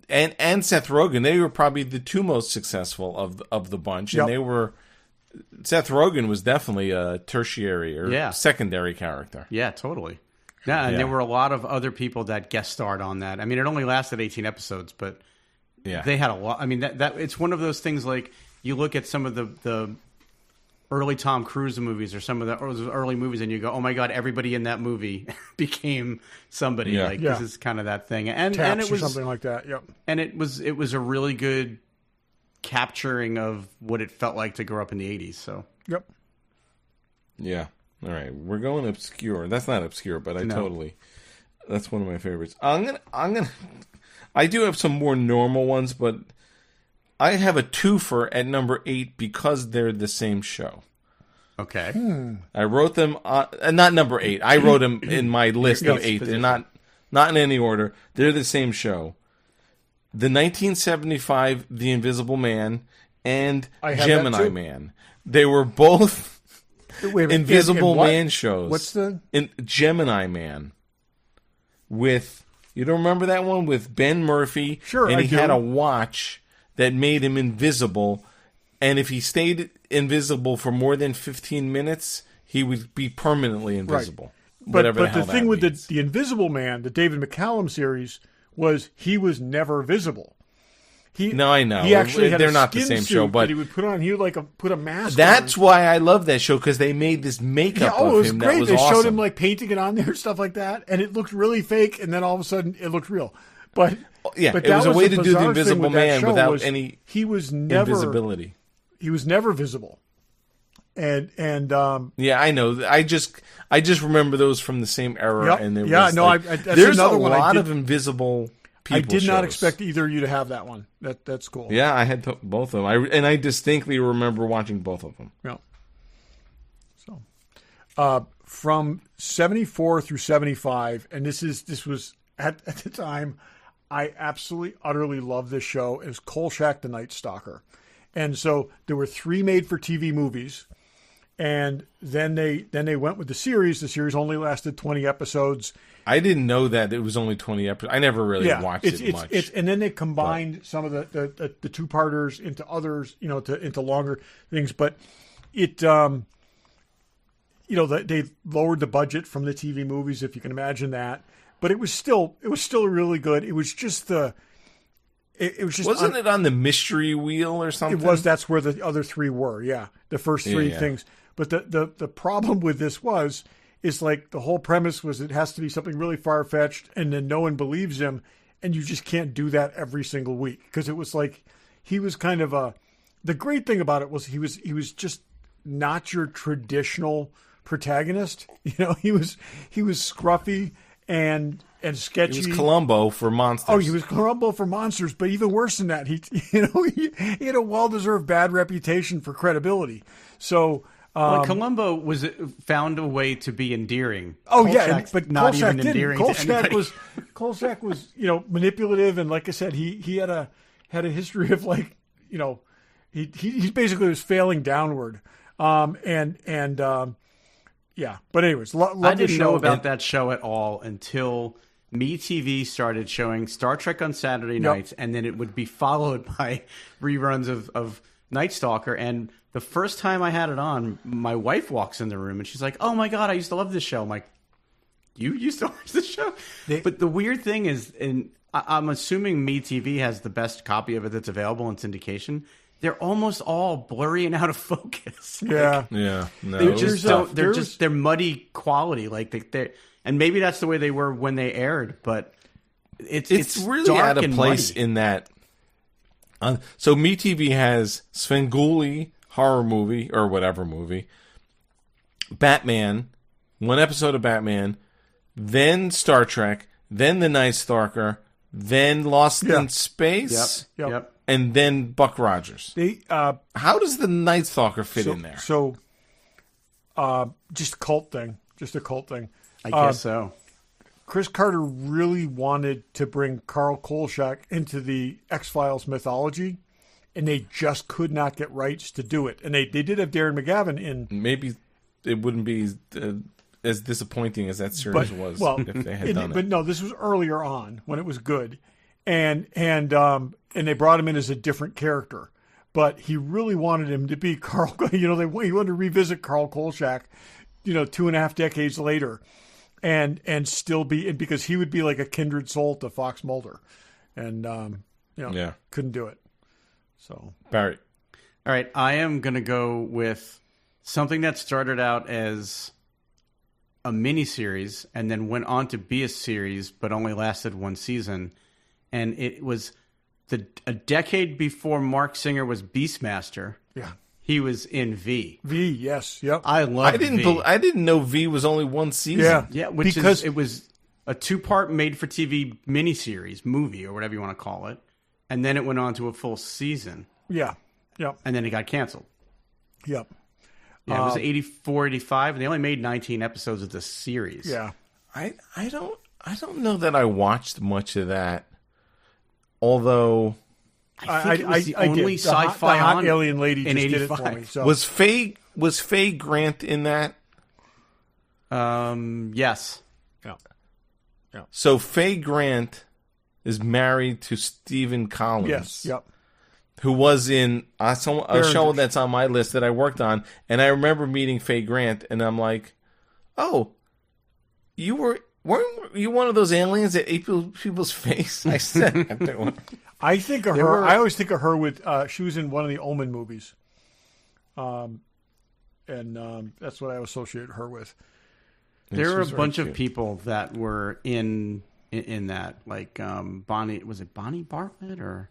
and Seth Rogen, they were probably the two most successful of the bunch, and they were. Seth Rogen was definitely a tertiary or secondary character. Yeah, totally. Yeah, and there were a lot of other people that guest starred on that. I mean, it only lasted 18 episodes, but they had a lot. I mean, that it's one of those things, like, you look at some of the early Tom Cruise movies or some of the early movies, and you go, oh my God, everybody in that movie became somebody. This is kind of that thing. And it was something like that. Yep. And it was a really good capturing of what it felt like to grow up in the 80s. So yeah. All right, we're going obscure. That's not obscure, but that's one of my favorites. I do have some more normal ones, but I have a twofer at number 8 because they're the same show. Okay. I wrote them not number 8. I wrote them in my list of 8. They're not in any order. They're the same show. The 1975 The Invisible Man and Gemini Man. They were both Invisible Man shows. What's the Gemini Man? With, you don't remember that one with Ben Murphy? Sure, and I he do. had a watch that made him invisible, and if he stayed invisible for more than 15 minutes, he would be permanently invisible. Right. But the thing with the Invisible Man, the David McCallum series, was he was never visible. No, I know. He actually they're not the same show, but he would put on. He would put a mask. That's on. why I love that show, because they made this makeup it of was him great. that was they awesome. showed him like painting it on there, stuff like that, and it looked really fake. And then all of a sudden, it looked real. But it was a way to do the Invisible Man without any he was never invisibility. He was never visible. And I know. I just remember those from the same era. And there that's there's another a one lot of invisible people. I did not shows. expect either of you to have that one. That's cool. Yeah, I had both of them. I distinctly remember watching both of them. Yeah. So, from 74 through 75, and this was at the time, I absolutely utterly loved this show. It was Kolchak the Night Stalker, and so there were 3 made-for-TV movies. And then they went with the series. The series only lasted 20 episodes. I didn't know that it was only 20 episodes. I never really watched it much. And then they combined some of the two-parters into others, into longer things. But it, they lowered the budget from the TV movies, if you can imagine that. But it was still really good. It was just wasn't it on the Mystery Wheel or something? It was. That's where the other 3 were. Yeah, the first 3 things. But the problem with this is like the whole premise was it has to be something really far-fetched, and then no one believes him, and you just can't do that every single week, because it was like he was kind of the great thing about it was he was just not your traditional protagonist. He was scruffy and sketchy. He was Columbo for monsters. Oh, he was Columbo for monsters, but even worse than that, he had a well-deserved bad reputation for credibility. So. Columbo found a way to be endearing. Oh, Kolchak's but not Kolchak even endearing didn't. to anybody. Kolchak was manipulative, and like I said, he had a history of he basically was failing downward. But anyways, I didn't know about that show at all until MeTV started showing Star Trek on Saturday nights, and then it would be followed by reruns of Night Stalker. And the first time I had it on, my wife walks in the room and she's like, "Oh my God, I used to love this show." I'm like, "You used to watch this show?" But the weird thing is, and I'm assuming MeTV has the best copy of it that's available in syndication. They're almost all blurry and out of focus. Yeah, No, they're muddy quality. Like and maybe that's the way they were when they aired. But it's really dark out of and place muddy. in that. So MeTV has Svengoolie horror movie or whatever movie, Batman, 1 episode of Batman, then Star Trek, then The Night Stalker, then Lost in Space. Yep. and then Buck Rogers. How does the Night Stalker fit in there? So, just a cult thing. I guess so. Chris Carter really wanted to bring Carl Kolchak into the X-Files mythology, and they just could not get rights to do it. And they did have Darren McGavin in. Maybe it wouldn't be as disappointing as that series was if they had done it. But no, this was earlier on when it was good, and they brought him in as a different character. But he really wanted him to be Carl. He wanted to revisit Carl Kolchak, 2.5 decades later. And still be, because he would be like a kindred soul to Fox Mulder, and couldn't do it. So Barry, all right, I am going to go with something that started out as a miniseries and then went on to be a series, but only lasted one season, and it was a decade before Mark Singer was Beastmaster. Yeah. He was in V. V, yes, yep. I love V. I didn't know V was only one season. Yeah, because it was a 2-part made-for-TV miniseries, movie, or whatever you want to call it, and then it went on to a full season. Yeah, yep. And then it got canceled. Yep. Yeah, it was 84, 85, and they only made 19 episodes of the series. Yeah. I don't know that I watched much of that, although. I think it was the only sci-fi the hot on alien lady in just 85. did it for me. So. Was Faye Grant in that? Yes. Yeah. So Faye Grant is married to Stephen Collins. Yes. Yep. Who was in a show that's on my list that I worked on, and I remember meeting Faye Grant, and I'm like, "Oh, weren't you one of those aliens that ate people's face?" I said. I think of her. I always think of her with. She was in one of the Omen movies, and that's what I associate her with. There were a bunch of people that were in that, like Bonnie. Was it Bonnie Bartlett or?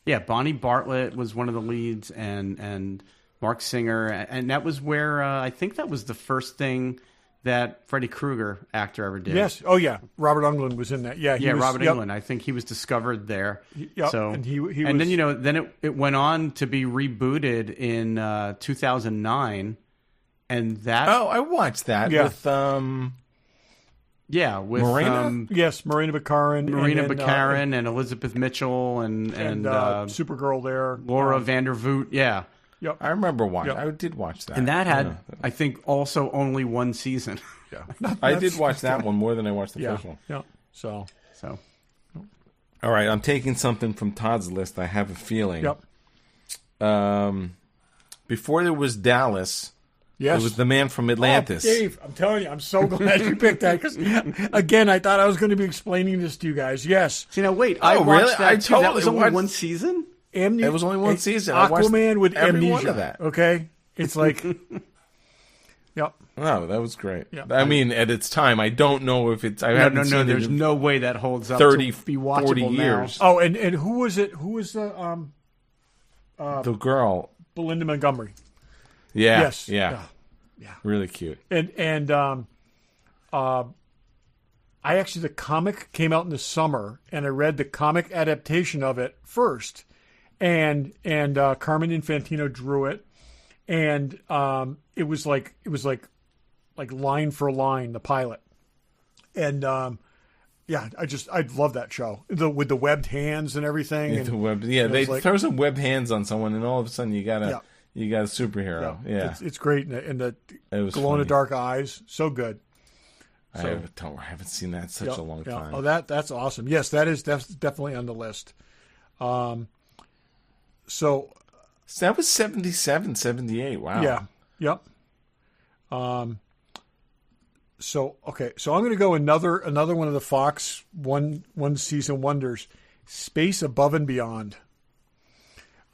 Yeah, Bonnie Bartlett was one of the leads, and Mark Singer, and that was where I think that was the first thing that Freddy Krueger actor ever did. Yes. Oh yeah, Robert Englund was in that. Yeah. Robert Englund. I think he was discovered there. Yep. So and he was, then it went on to be rebooted in 2009, and that. Oh, I watched that with with Marina. Yes, Marina Baccarin, and Elizabeth Mitchell and Supergirl there, Laura Vandervoot. Yeah. Yep. I remember watching. I did watch that, and that had I think also only one season. Yeah, I did watch that one more than I watched the first one. Yeah. So. All right, I'm taking something from Todd's list. I have a feeling. Yep. Before there was Dallas. Yes. It was the man from Atlantis. Oh, Dave, I'm telling you, I'm so glad you picked that because, again, I thought I was going to be explaining this to you guys. Yes. See, now wait. I watched that too. That was only watched... one season? It was only one season. Aquaman with every amnesia. One of that. Okay? It's like, yep. Oh, that was great. Yep. I mean, at its time, I don't know if it's... No. There's no way that holds up 30, to be watchable 40 years. Now. Oh, and who was it? Who was the girl? Belinda Montgomery. Yeah. Yes. Yeah. Yeah. Really cute. And I actually, the comic came out in the summer, and I read the comic adaptation of it first, and Carmen Infantino drew it, and it was like line for line the pilot, and I love that show with the webbed hands and everything. Yeah, they throw some webbed hands on someone, and all of a sudden you got a superhero. Yeah. It's great, and the glow in the dark eyes, so good. I haven't seen that in such a long time. Oh, that's awesome. Yes, that's definitely on the list. So that was 77, 78. Wow. Yeah. Yep. So I'm going to go another one of the Fox one season wonders, Space Above and Beyond.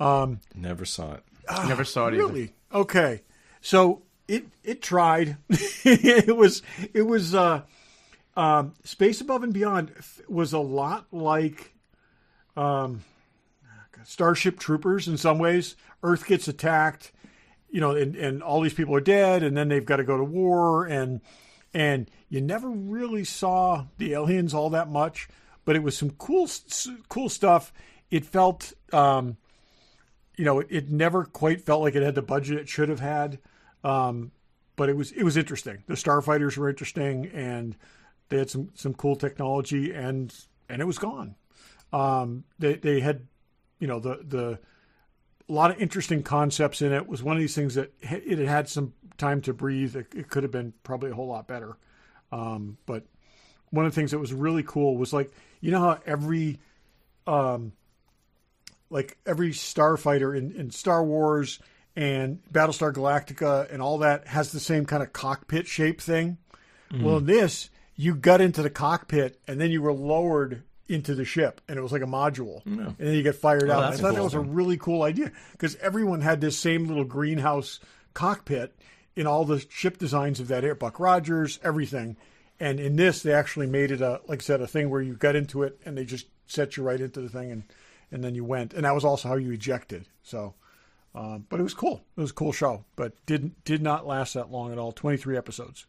Never saw it. Never saw it really? either. Okay. So it tried. it was Space Above and Beyond was a lot like Starship Troopers in some ways. Earth gets attacked, and all these people are dead, and then they've got to go to war, and you never really saw the aliens all that much, but it was some cool stuff. It felt it never quite felt like it had the budget it should have had. But it was interesting. The starfighters were interesting, and they had some cool technology, and it was gone. They had, the a lot of interesting concepts in it. It was one of these things that it had some time to breathe. It could have been probably a whole lot better. But one of the things that was really cool was how every starfighter in Star Wars and Battlestar Galactica and all that has the same kind of cockpit shape thing. Mm-hmm. Well, in this, you got into the cockpit and then you were lowered into the ship, and it was like a module, and then you get fired out. I thought that was a really cool idea because everyone had this same little greenhouse cockpit in all the ship designs of that Buck Rogers, everything. And in this, they actually made it a thing where you got into it and they just set you right into the thing, and then you went. And that was also how you ejected. So, but it was cool. It was a cool show, but did not last that long at all. 23 episodes.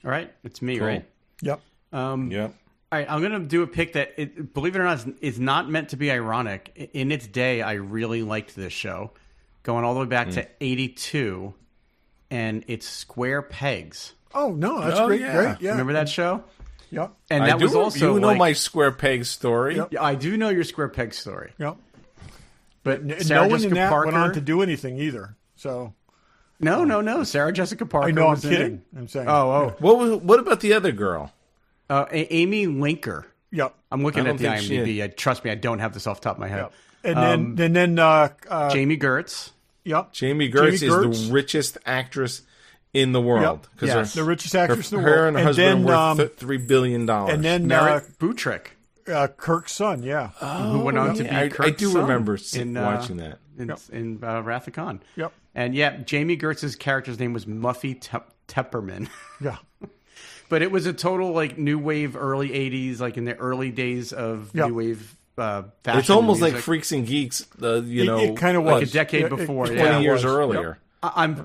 All right, it's me, cool. right? Yep. Yep. All right, I'm going to do a pick that, believe it or not, is not meant to be ironic. In its day, I really liked this show, going all the way back to 82, and it's Square Pegs. Oh, no, that's great. Yeah. Great, yeah. Remember that show? Yep. And that was also you know my Square Peg story. Yep. I do know your Square Peg story. Yep. But No Sarah one Jessica in that Parker went on to do anything either. So No. Sarah Jessica Parker. I know. I'm was in it. kidding. I'm saying. Oh. What about the other girl? Amy Linker. Yep. I'm looking I at don't the think IMDb. Trust me, I don't have this off the top of my head. Yep. And then Jamie Gertz. Yep. Jamie Gertz is the richest actress in the world. Yep. Yes. The richest actress in the Her world. and her husband then, are worth $3 billion. And then Merritt Butrick. Kirk's son, who went on to be Kirk's I do son remember in, watching that. in Wrath of Khan. Yep. And Jamie Gertz's character's name was Muffy Tepperman. Yeah. But it was a total new wave early 80s, in the early days of new wave fashion. It's almost music. like Freaks and Geeks, It kind of was. a decade before. 20 years was. earlier. Yep.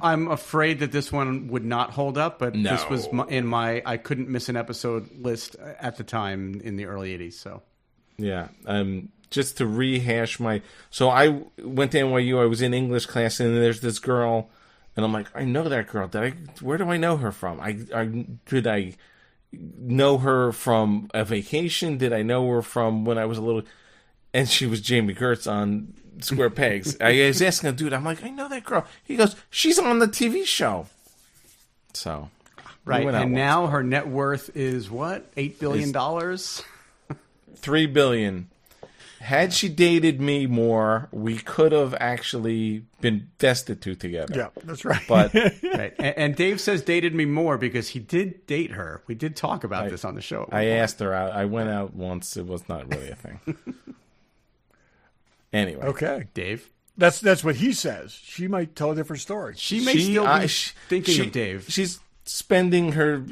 I'm afraid that this one would not hold up, but No. this was in my I couldn't miss an episode list at the time in the early 80s. So Yeah. Just to rehash so I went to NYU. I was in English class, and there's this girl, and I'm like, I know that girl. Where do I know her from? Did I know her from a vacation? Did I know her from when I was a little? And she was Jamie Gertz on Square Pegs. I was asking a dude, I'm like, I know that girl. He goes, she's on the TV show. So, right, and now her net worth is what? $8 billion. $3 billion. Had she dated me more, we could have actually been destitute together. Yeah, that's right. But right. And Dave says dated me more because he did date her. We did talk about this on the show. I asked her out. I went out once. It was not really a thing. Anyway. Okay. Dave. That's what he says. She might tell a different story. She may still be thinking of Dave. She's spending her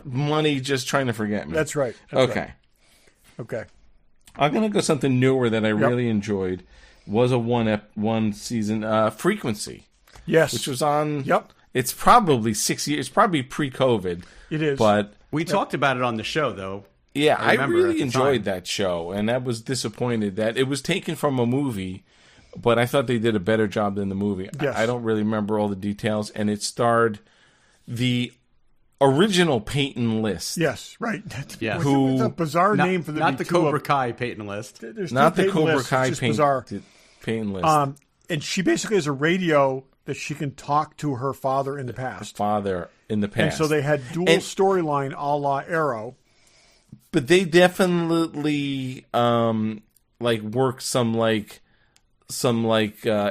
money just trying to forget me. That's right. Okay. I'm going to go something newer that I really enjoyed. Was a one season Frequency. Yes. Which was on. Yep. It's probably 6 years. It's probably pre-COVID. It is. But we talked about it on the show, though. Yeah, I really enjoyed that show, and I was disappointed that it was taken from a movie, but I thought they did a better job than the movie. Yes. I don't really remember all the details, and it starred the original Peyton List. Yes, right. Yeah. Who a bizarre name for the not the Cobra Kai Peyton List. There's not two the Cobra lists. Kai It's just Peyton List. And she basically has a radio that she can talk to her father in the past. And so they had dual storyline a la Arrow. But they definitely work some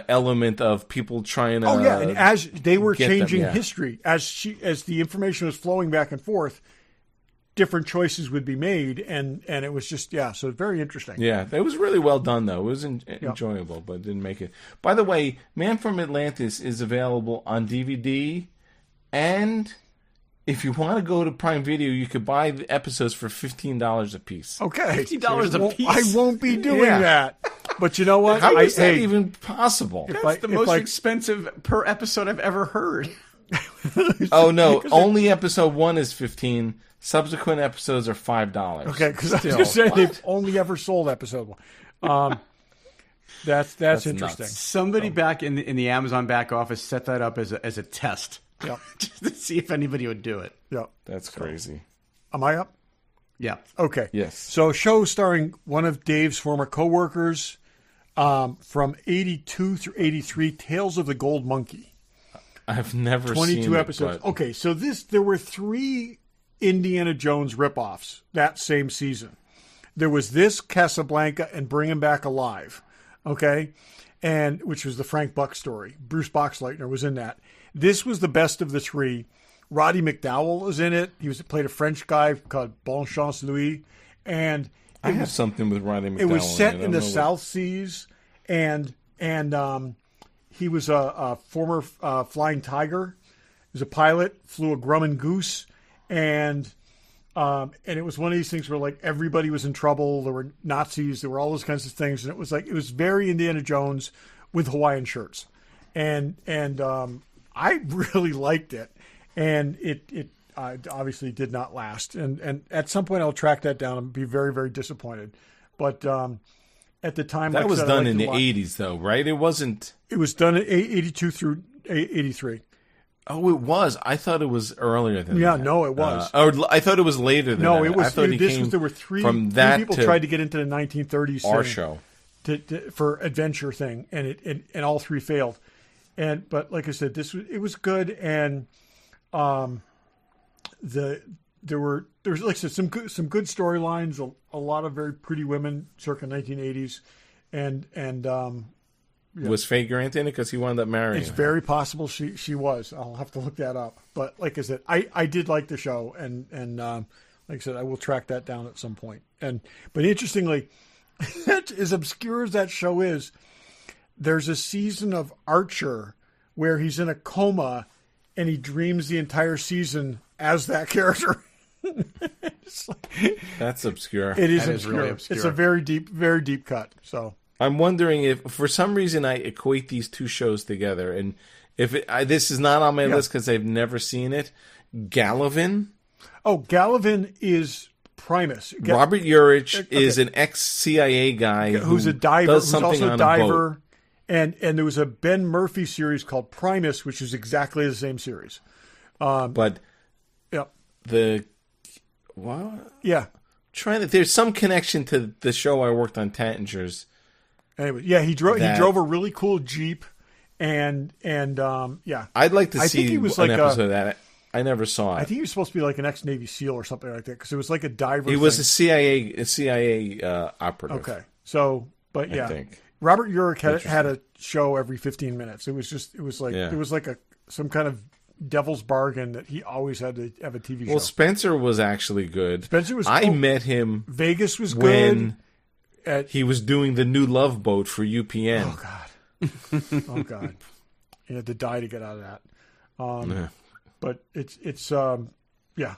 element of people trying to. Oh yeah, and as they were changing them, history, as the information was flowing back and forth, different choices would be made, and it was just so very interesting. Yeah, it was really well done though. It was enjoyable, but didn't make it. By the way, Man from Atlantis is available on DVD, and if you want to go to Prime Video, you could buy the episodes for $15 a piece. Okay, $15 a piece. I won't be doing that. But you know what? How is that even possible? That's the most expensive per episode I've ever heard. Oh no! Only episode 1 is $15. Subsequent episodes are $5. Okay, because I was just saying they've only ever sold episode 1. That's interesting. nuts. Somebody back in the Amazon back office set that up as a test. Yep. Just to see if anybody would do it. Yep. That's crazy. Am I up? Yeah. Okay. Yes. So, a show starring one of Dave's former coworkers from 82 through 83, Tales of the Gold Monkey. I've never 22 seen episodes. it, but Okay, so there were 3 Indiana Jones ripoffs that same season. There was this, Casablanca, and Bring Him Back Alive. Okay, and which was the Frank Buck story. Bruce Boxleitner was in that. This was the best of the 3. Roddy McDowell was in it. He played a French guy called Bonchance Louis, and I have something with Roddy McDowell. it was set I in don't the know South Seas, and he was a former flying tiger. He was a pilot, flew a Grumman Goose, and it was one of these things where like everybody was in trouble. There were Nazis, there were all those kinds of things, and it was very Indiana Jones with Hawaiian shirts, and I really liked it, and it obviously did not last, and at some point I'll track that down and be very, very disappointed, but at the time that like I was said, done I in liked the it a lot. 80s, though, right? It wasn't. It was done at 82 through 83. Oh, it was. I thought it was earlier than Yeah, that. no, it was. Or I thought it was later than that. No, it was. I thought he This came was. There were three. from Three that people to tried to get into the 1930s our thing show. for adventure thing, and all 3 failed. But like I said, it was good, and there was like I said, some good storylines, a lot of very pretty women, circa 1980s, and Was Faye Grant in it? Because he wound up marrying it's her. very possible she was. I'll have to look that up. But like I said, I did like the show, and like I said, I will track that down at some point. But interestingly, as obscure as that show is, there's a season of Archer where he's in a coma and he dreams the entire season as that character. That's obscure. It is That is obscure. really obscure. It's a very deep cut. So I'm wondering if, for some reason, I equate these 2 shows together, and if this is not on my list because I've never seen it. Gallivan. oh, Gallivan is Primus. Robert Urich is an ex-CIA guy who's a diver, does who's something also a on diver. boat. And there was a Ben Murphy series called Primus, which is exactly the same series. But Yeah, what? yeah. There's some connection to the show I worked on, Tattinger's. Anyway, yeah, he drove a really cool Jeep, and yeah. I'd like to I see think he was an like episode of that. I never saw it. I think he was supposed to be like an ex-Navy SEAL or something like that because it was like a diver. He was thing. a CIA operative. Okay, so but yeah, I think. Robert Urich had a show every 15 minutes. It was like Yeah. it was like some kind of devil's bargain that he always had to have a TV show. Well, Spencer was actually good. Spencer was. I met him Vegas was when good. he was doing the new Love Boat for UPN. Oh God! Oh God! He had to die to get out of that. Yeah. But it's yeah.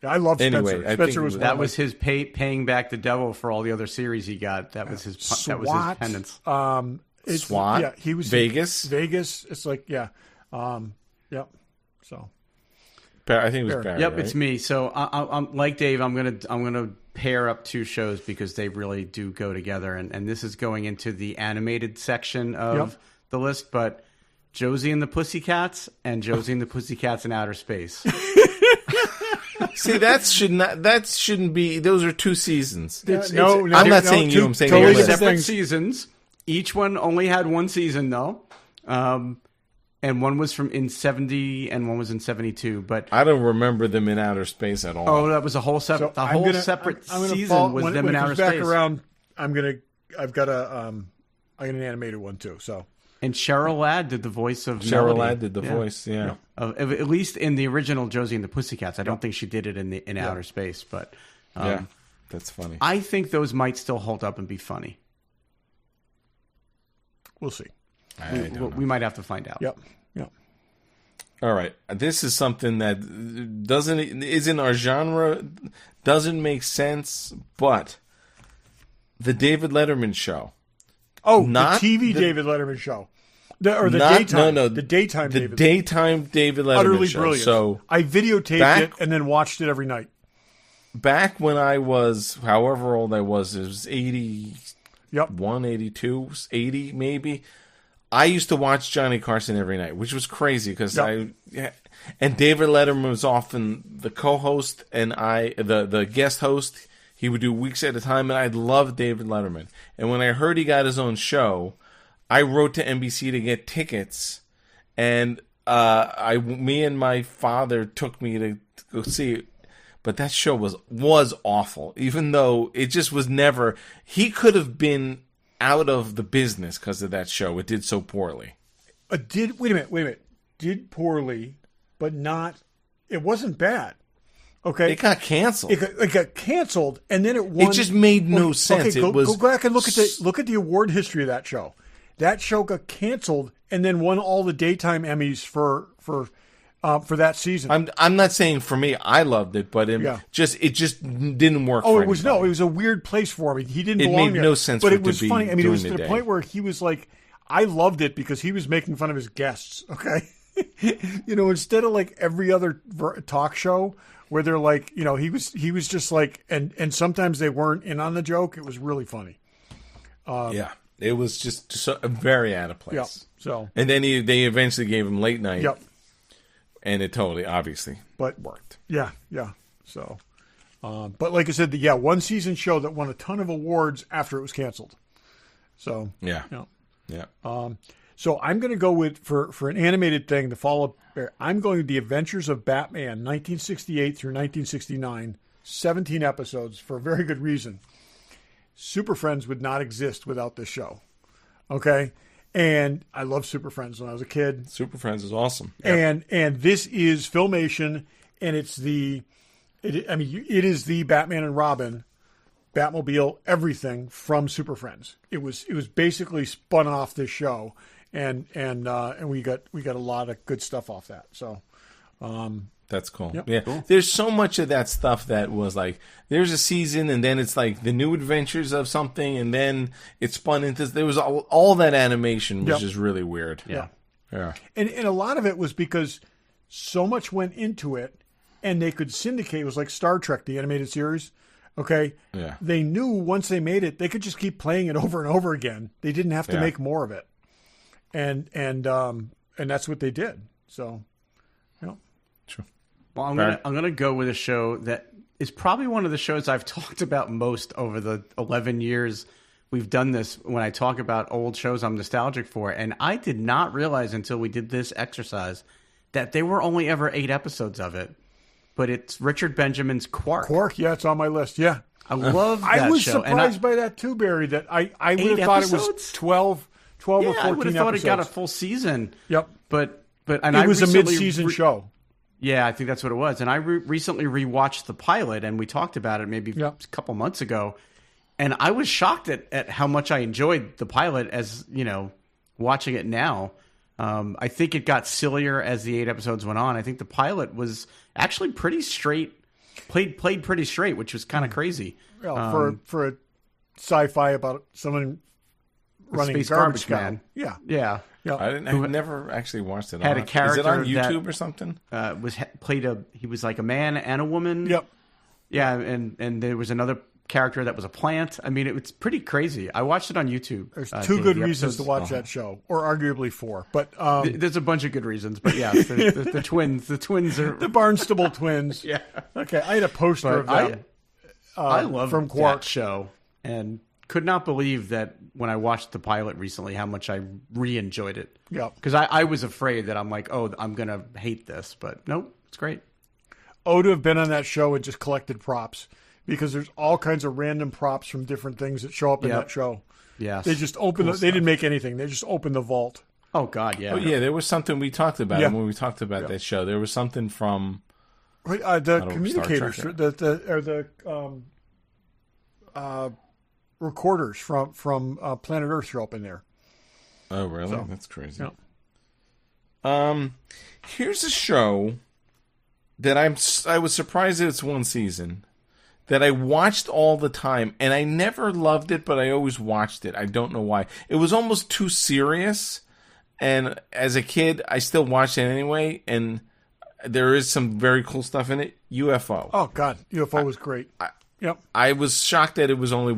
I love Spencer. Anyway, I Spencer think was That was his paying back the devil for all the other series he got. That was his SWAT, penance. SWAT. Yeah, he was Vegas. It's like yep. So I think it was Barry. Yep, right? it's me. So I'm like Dave. I'm gonna pair up 2 shows because they really do go together. And this is going into the animated section of the list. But Josie and the Pussycats and Josie and the Pussycats in Outer Space. See, that shouldn't be. Those are 2 seasons. no, I'm not saying you. I'm saying totally the list. different Separate things. seasons. Each one only had 1 season though. And one was in 70 and one was in 72. But I don't remember them in outer space at all. that was a whole separate. So the I'm whole gonna- separate I'm gonna season fall- was when, them when in it outer comes back space. around. I got an animated one too. So And Cheryl Ladd did the voice of Cheryl Melody. Ladd did the voice. Yeah. At least in the original Josie and the Pussycats. I don't think she did it in outer space, but Yeah. That's funny. I think those might still hold up and be funny. we'll see. I don't know. We might have to find out. Yep. All right. This is something that isn't our genre, doesn't make sense, but the David Letterman show. Oh, Not the TV the- David Letterman show, the Not- daytime. no, the daytime. The David. daytime David Letterman Utterly show. brilliant. So I videotaped back- it and then watched it every night. back when I was, however old I was, it was 80, Yep. 82, 80 maybe. I used to watch Johnny Carson every night, which was crazy because and David Letterman was often the co-host and the guest host. He would do weeks at a time, and I loved David Letterman. And when I heard he got his own show, I wrote to NBC to get tickets, and me and my father took me to go see it. But that show was awful, even though it just was never. He could have been out of the business because of that show. It did so poorly. Wait a minute. Did poorly, but not. It wasn't bad. Okay, it got canceled. It got canceled, and then it won. It just made no sense. Okay, go back and look at the award history of that show. That show got canceled, and then won all the daytime Emmys for that season. I'm not saying for me, I loved it, but it just didn't work. Oh, for it was anybody. it was a weird place for him. He didn't It belong made there. no sense But for it it to was be funny. I mean, it was to during the the point day. where he was like, I loved it because he was making fun of his guests. Okay, instead of like every other talk show where they're like, he was just like, and sometimes they weren't in on the joke. It was really funny. It was just very out of place. Yeah. So, and then they eventually gave him late night. Yep. And it totally, obviously, worked. Yeah. So, but like I said, one season show that won a ton of awards after it was canceled. So, Yeah. So I'm going to go with for an animated thing to follow. I'm going with The Adventures of Batman, 1968 through 1969, 17 episodes for a very good reason. Super Friends would not exist without this show. Okay. And I loved Super Friends when I was a kid. Super Friends is awesome. And this is Filmation, and it is the Batman and Robin, Batmobile, everything from Super Friends. It was basically spun off this show, and we got a lot of good stuff off that. So, that's cool. Yep. Yeah, cool. There's so much of that stuff that was like, there's a season, and then it's like the new adventures of something, and then it spun into. There was all that animation, which is really weird. Yeah. Yeah. And a lot of it was because so much went into it, and they could syndicate. It was like Star Trek, the animated series. Okay. Yeah. They knew once they made it, they could just keep playing it over and over again. They didn't have to make more of it. And that's what they did. So, True. Well, I'm gonna go with a show that is probably one of the shows I've talked about most over the 11 years we've done this. When I talk about old shows I'm nostalgic for, and I did not realize until we did this exercise that there were only ever 8 episodes of it. But it's Richard Benjamin's Quark. Quark, yeah, it's on my list. Yeah, I love that I was show. surprised by that too, Barry. That I would have thought it was 12 or 14 I would have thought episodes. it got a full season. Yep, but it was a mid-season show. Yeah, I think that's what it was. And I recently rewatched the pilot, and we talked about it maybe a couple months ago. And I was shocked at how much I enjoyed the pilot as, watching it now. I think it got sillier as the 8 episodes went on. I think the pilot was actually pretty straight, played pretty straight, which was kind of crazy. Well, for a sci-fi about someone running space garbage man. Yeah. I never actually watched it. Had a character Is it on YouTube or something? He was like a man and a woman. Yep. Yeah, and there was another character that was a plant. I mean, it's pretty crazy. I watched it on YouTube. There's 2 good reasons to watch that show, or arguably 4. But there's a bunch of good reasons. But yeah, the twins. The twins are the Barnstable twins. Yeah. Okay, I had a poster of them. I love from Quark that show, and could not believe that when I watched the pilot recently, how much I re-enjoyed it. Yeah, because I was afraid that I'm like, oh, I'm gonna hate this, but nope, it's great. To have been on that show and just collected props, because there's all kinds of random props from different things that show up in that show. Yes. They just opened they didn't make anything. They just opened the vault. Oh God, yeah. Oh yeah, there was something we talked about when we talked about that show. There was something from the communicators, the recorders from Planet Earth show up in there. Oh really? So, that's crazy. Here's a show that I was surprised that it's 1 season, that I watched all the time, and I never loved it, but I always watched it. I don't know why. It was almost too serious, and as a kid, I still watched it anyway, and there is some very cool stuff in it. UFO. Oh, God. UFO was great. I was shocked that it was only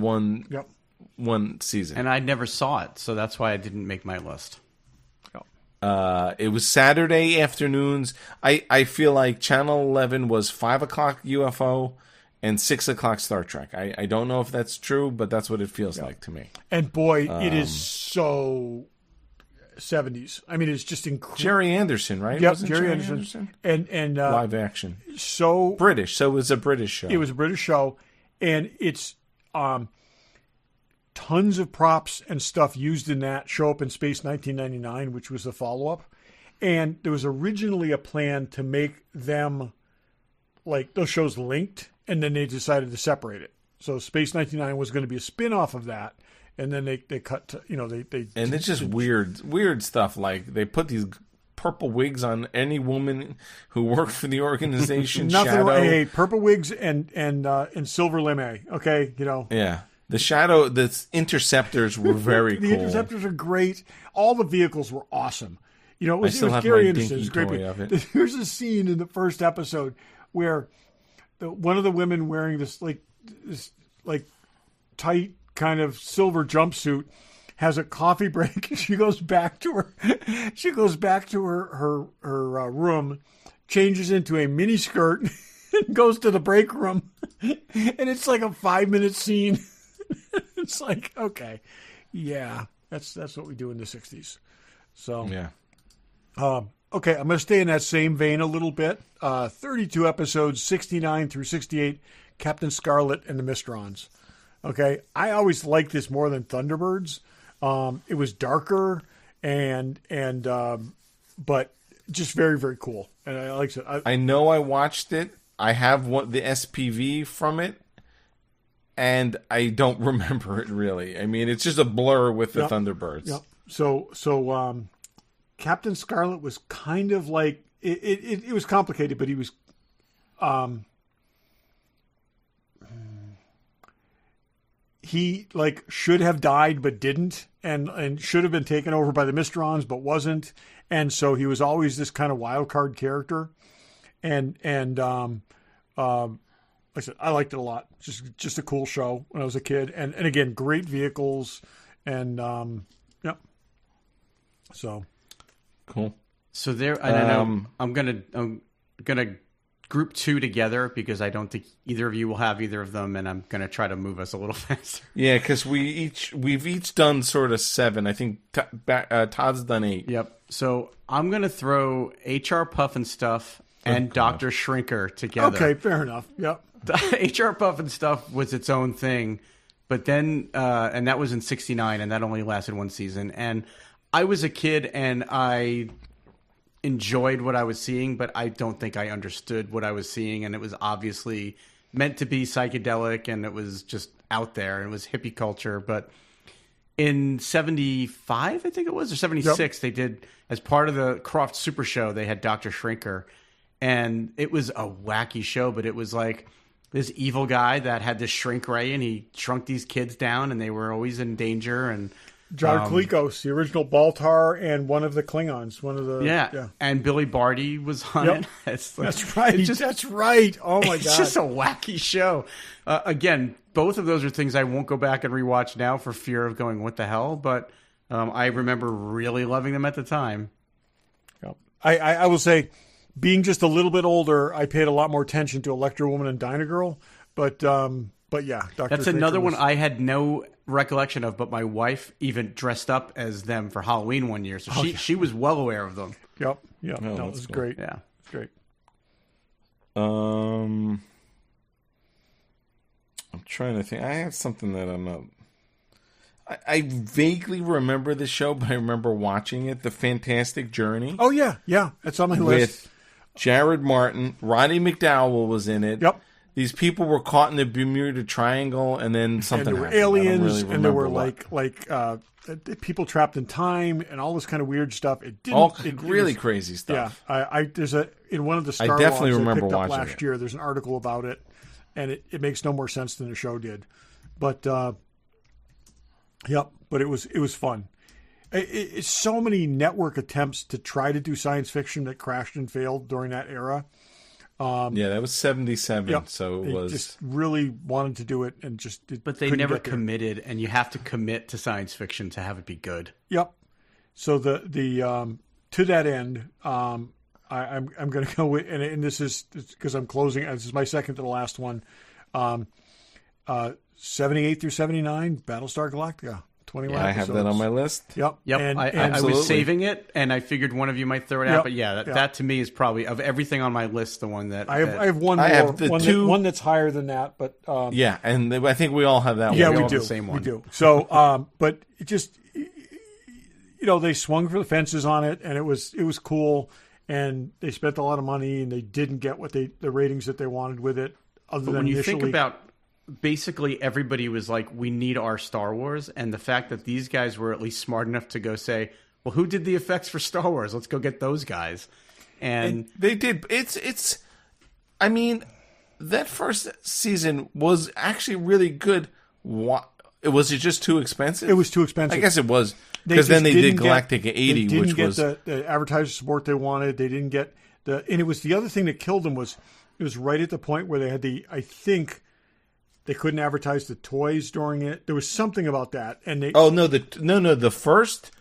one season. And I never saw it, so that's why it didn't make my list. It was Saturday afternoons. I feel like Channel 11 was 5 o'clock UFO and 6 o'clock Star Trek. I don't know if that's true, but that's what it feels like to me. And boy, it is so 70s. I mean, it's just incredible. Jerry Anderson, right? Yep, Wasn't Jerry Anderson. And live action. So British. So it was a British show. It was a British show, and it's tons of props and stuff used in that show up in Space 1999, which was the follow-up. And there was originally a plan to make them, like, those shows linked, and then they decided to separate it. So Space 99 was going to be a spin-off of that, and then they cut to, they and it's just weird stuff. Like, they put these purple wigs on any woman who worked for the organization. Nothing. Shadow. Hey, purple wigs and silver lame. Okay, Yeah. The Shadow, the Interceptors were very cool. The Interceptors are great. All the vehicles were awesome. It was still have Gary my Anderson. dinky toy of it. There's a scene in the first episode where one of the women wearing this tight kind of silver jumpsuit has a coffee break. She goes back to her room, changes into a mini skirt, and goes to the break room. And it's like a 5-minute scene. It's like, okay, yeah, that's what we do in the 60s. So, yeah. Okay, I'm going to stay in that same vein a little bit. 32 episodes, 69 through 68, Captain Scarlet and the Mysterons. Okay, I always liked this more than Thunderbirds. It was darker and but just very, very cool. And I like it. I know I watched it. I have the SPV from it. And I don't remember it really. I mean, it's just a blur with the Thunderbirds. Yep. So Captain Scarlet was kind of like it was complicated, but he was he like should have died but didn't, and should have been taken over by the Mysterons but wasn't, and so he was always this kind of wild card character, and like I said, I liked it a lot. Just a cool show when I was a kid, and again, great vehicles, and so cool. So there, I don't know. I'm gonna group two together because I don't think either of you will have either of them, and I'm gonna try to move us a little faster. Yeah, because we've each done sort of 7. I think Todd's done 8. Yep. So I'm gonna throw HR Puff and Stuff and Dr. Shrinker together. Okay, fair enough. Yep. HR Puff and Stuff was its own thing, but then and that was in 69, and that only lasted one season. And I was a kid, and I enjoyed what I was seeing, but I don't think I understood what I was seeing, and it was obviously meant to be psychedelic, and it was just out there, and it was hippie culture. But in 75, I think it was, or 76, They did, as part of the Croft Super Show, they had Dr. Shrinker, and it was a wacky show, but it was like this evil guy that had this shrink ray, and he shrunk these kids down, and they were always in danger. And John Klikos, the original Baltar, and one of the Klingons, yeah. And Billy Barty was on it. That's right. That's right. Oh my god, it's just a wacky show. Again, both of those are things I won't go back and rewatch now for fear of going, what the hell? But I remember really loving them at the time. Yep. I will say, being just a little bit older, I paid a lot more attention to Electro Woman and Dyna Girl. But yeah, that's another one I had no recollection of, but my wife even dressed up as them for Halloween one year, so she was well aware of them. Yep. Yeah. No, it was great. Yeah, it's great. I'm trying to think. I have something that I'm not. I vaguely remember the show, but I remember watching it. The Fantastic Journey. Oh yeah, it's on my list. With Jared Martin, Roddy McDowell was in it. Yep. These people were caught in the Bermuda Triangle, and then something and there were happened. aliens, and there were like people trapped in time, and all this kind of weird stuff. It didn't. Really crazy stuff. Yeah, there's in one of the Star I definitely Logs remember I picked up watching last it. year. There's an article about it, and it makes no more sense than the show did, but but it was fun. It's so many network attempts to try to do science fiction that crashed and failed during that era. Yeah, that was 77. Yep. So it They was just really wanted to do it and just But they couldn't never get there. committed, and you have to commit to science fiction to have it be good. Yep. So the to that end, I'm going to go with, and this is because I'm closing. This is my second to the last one. 78 through 79, Battlestar Galactica, 21 I episodes. have that on my list. Yep. Yep, And, I Absolutely. was saving it, and I figured one of you might throw it out. Yep, But yeah, yep. that to me is probably, of everything on my list, the one that I have one more, I have the one, two- one that's higher than that, but Yeah, and I think we all have that yeah, one. we all do. the same We one. do. So, but it just, they swung for the fences on it, and it was cool, and they spent a lot of money, and they didn't get the ratings that they wanted with it. Other But than when you initially, think about, basically everybody was like, we need our Star Wars, and the fact that these guys were at least smart enough to go say, well, who did the effects for Star Wars? Let's go get those guys. And They did. It's. I mean, that first season was actually really good. What was it? Just too expensive? it was too expensive. I guess it was because then they did Galactica 80, they didn't which get was the advertiser support they wanted. They didn't get and it was the other thing that killed them was it was right at the point where they had I think they couldn't advertise the toys during it. There was something about that, and they Oh no! The first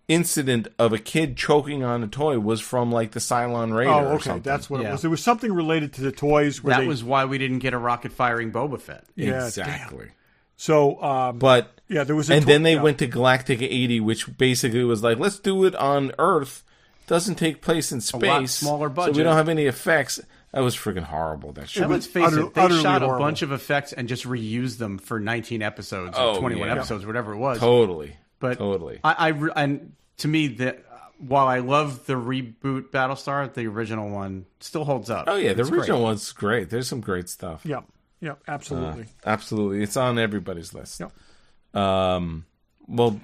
incident of a kid choking on a toy was from like the Cylon Raider. oh or okay, something. that's what it Yeah. was. There was something related to the toys where that was why we didn't get a rocket firing Boba Fett. yeah, exactly. damn. So But yeah, there was and then they yeah. went to Galactica 80, which basically was like, let's do it on Earth. It doesn't take place in space. lot smaller so budget. we don't have any effects. That was freaking horrible. That shit. And let's face it, they utterly shot a horrible. bunch of effects and just reused them for 19 episodes or Oh, 21 yeah. episodes, whatever it was. Totally. But totally. and to me, while I love the reboot Battlestar, the original one still holds up. Oh yeah, the It's original great. one's great. There's some great stuff. yeah, absolutely. Absolutely, it's on everybody's list. Yep. Well,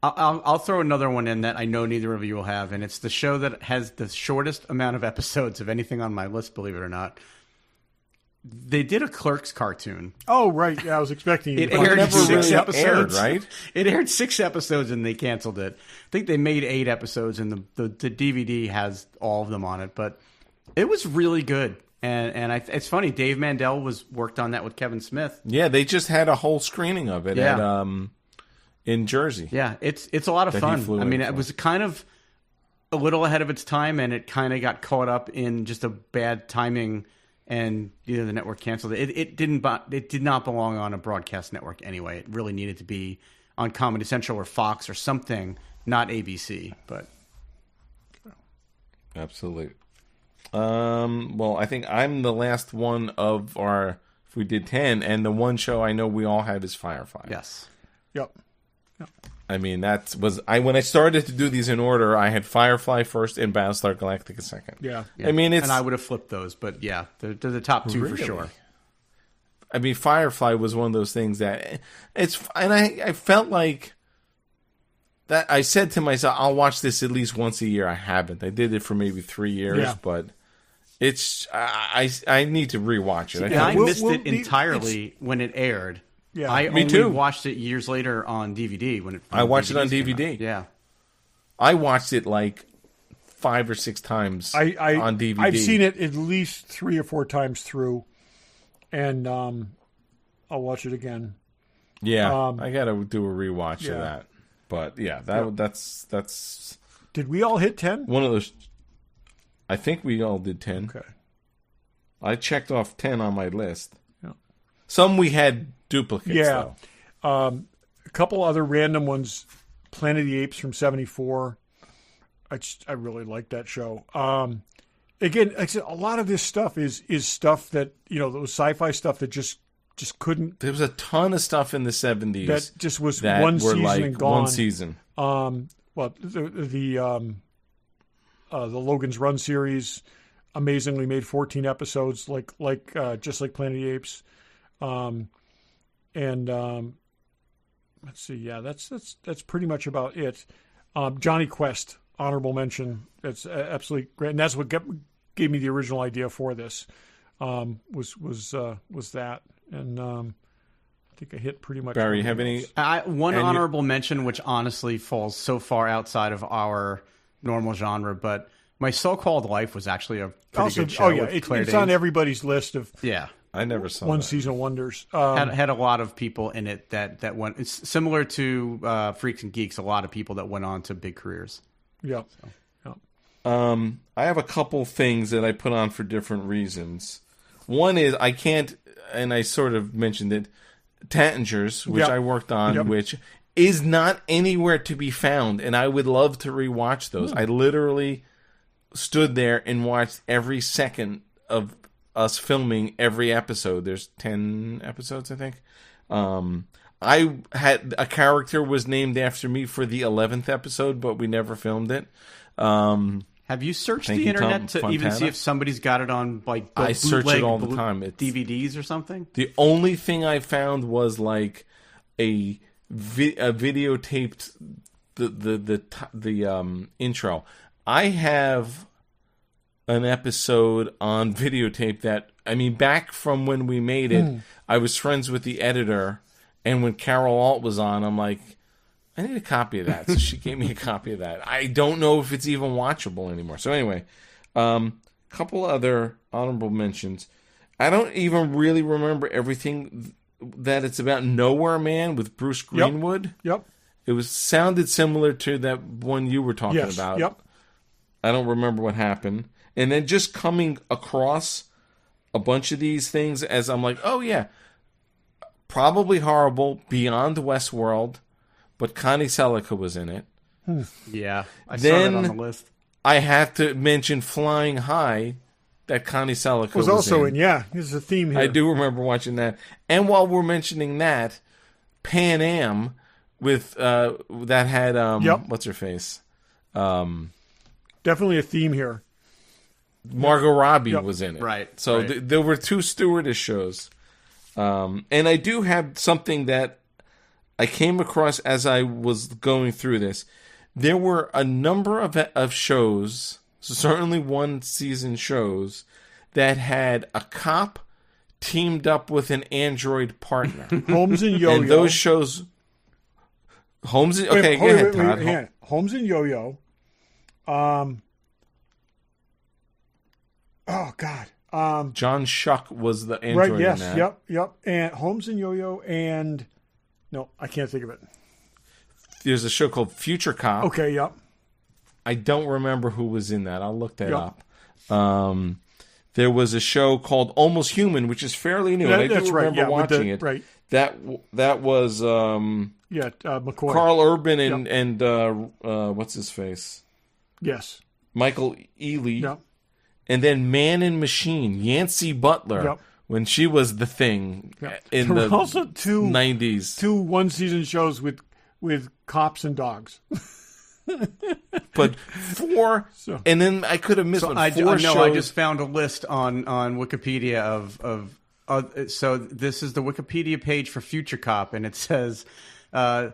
I'll throw another one in that I know neither of you will have, and it's the show that has the shortest amount of episodes of anything on my list, believe it or not. They did a Clerks cartoon. Oh right, yeah, I was expecting you. It to find aired never it. 6 really episodes. aired, right? It aired 6 episodes and they canceled it. I think they made 8 episodes, and the DVD has all of them on it. But it was really good, and it's funny. Dave Mandel worked on that with Kevin Smith. yeah, they just had a whole screening of it Yeah. at in Jersey. Yeah, it's a lot of That he fun. flew I mean, in it for. was kind of a little ahead of its time, and it kind of got caught up in just a bad timing, and the network canceled it. It did not belong on a broadcast network anyway. It really needed to be on Comedy Central or Fox or something, not ABC. But Absolutely. Well, I think I'm the last one of our. If we did 10, and the one show I know we all have is Firefly. yes, Yep. I mean, when I started to do these in order, I had Firefly first and Battlestar Galactica second. Yeah. I mean, it's. and I would have flipped those, but yeah, they're the top 2 for Really? sure. I mean, Firefly was one of those things that and I felt like that. I said to myself, I'll watch this at least once a year. I haven't. I did it for maybe 3 years, Yeah. but it's I need to rewatch it. And I we'll- missed we'll it need- entirely when it aired. Yeah. I Me only too. watched it years later on DVD when I watched it on DVDs came DVD. out. Yeah. I watched it like 5 or 6 times on DVD. I've seen it at least 3 or 4 times through, and I'll watch it again. Yeah, I got to do a rewatch yeah. of that. But yeah, that's Did we all hit 10? one of those. I think we all did 10. Okay. I checked off 10 on my list. Yeah. Some we had duplicates, Yeah. though. A couple other random ones. Planet of the Apes from '74. I really like that show. Again, like I said, a lot of this stuff is stuff that those sci-fi stuff that just couldn't. There was a ton of stuff in the 70s That just was that one were season like and gone. one season. Well, the Logan's Run series amazingly made 14 episodes, just like Planet of the Apes. Let's see. Yeah, that's pretty much about it. Johnny Quest, honorable mention. That's absolutely great, and that's what gave me the original idea for this. Was that, and I think I hit pretty much. Barry, everything have any? else. One And you- honorable mention, which honestly falls so far outside of our normal genre, but My So-Called Life was actually a pretty Also, good show. with it's Claire on Danes. everybody's list of Yeah. I never saw one that. season wonders. Had a lot of people in it that went. It's similar to Freaks and Geeks. A lot of people that went on to big careers. Yeah. I have a couple things that I put on for different reasons. One is I can't, and I sort of mentioned it, Tattingers, which Yep. I worked on, Yep. which is not anywhere to be found, and I would love to rewatch those. I literally stood there and watched every second of us filming every episode. There's 10 episodes, I think. I had a character was named after me for the 11th episode, but we never filmed it. Have you searched Thank the you, Tom internet to even Fontana. see if somebody's got it on like I search it bootleg all the time. It's- DVDs or something? The only thing I found was like a videotaped the intro. I have an episode on videotape that, I mean, back from when we made it, I was friends with the editor, and when Carol Alt was on, I'm like, I need a copy of that. So she gave me a copy of that. I don't know if it's even watchable anymore. So anyway, couple other honorable mentions. I don't even really remember everything that it's about. Nowhere Man with Bruce Greenwood. Yep. It sounded similar to that one you were talking Yes. about. Yep. I don't remember what happened. And then just coming across a bunch of these things as I'm like, oh yeah, probably horrible, beyond Westworld, but Connie Selica was in it. Yeah, I saw Then- that on the list. I have to mention Flying High, that Connie Selica Was also in. Yeah, there's a theme here. I do remember watching that. And while we're mentioning that, Pan Am with that had Yep. what's her face? Definitely a theme here. Margot Robbie Yep. was in it. Right, So right. there were two stewardess shows. And I do have something that I came across as I was going through this. There were a number of shows, certainly one season shows, that had a cop teamed up with an android partner. Holmes and Yo-Yo. And those shows... Holmes... Wait, Okay, wait, go ahead, wait, Todd. hang on. Holmes and Yo-Yo. Oh, God. John Shuck was the android Right, yes, in that. yep. And Holmes and Yo-Yo and... No, I can't think of it. There's a show called Future Cop. Okay, yep. I don't remember who was in that. I'll look that Yep. up. There was a show called Almost Human, which is fairly new. and I That's do right, remember yeah, with watching the- it. right. That was Yeah, McCoy. Carl Urban and what's his face? Yes. Michael Ealy. Yep. And then Man and Machine, Yancey Butler, Yep. when she was the thing in There were the also two 90s. two one-season shows with cops and dogs. But four, So- and then I could have missed So one. I Four know. shows. I just found a list on Wikipedia of so this is the Wikipedia page for Future Cop, and it says 5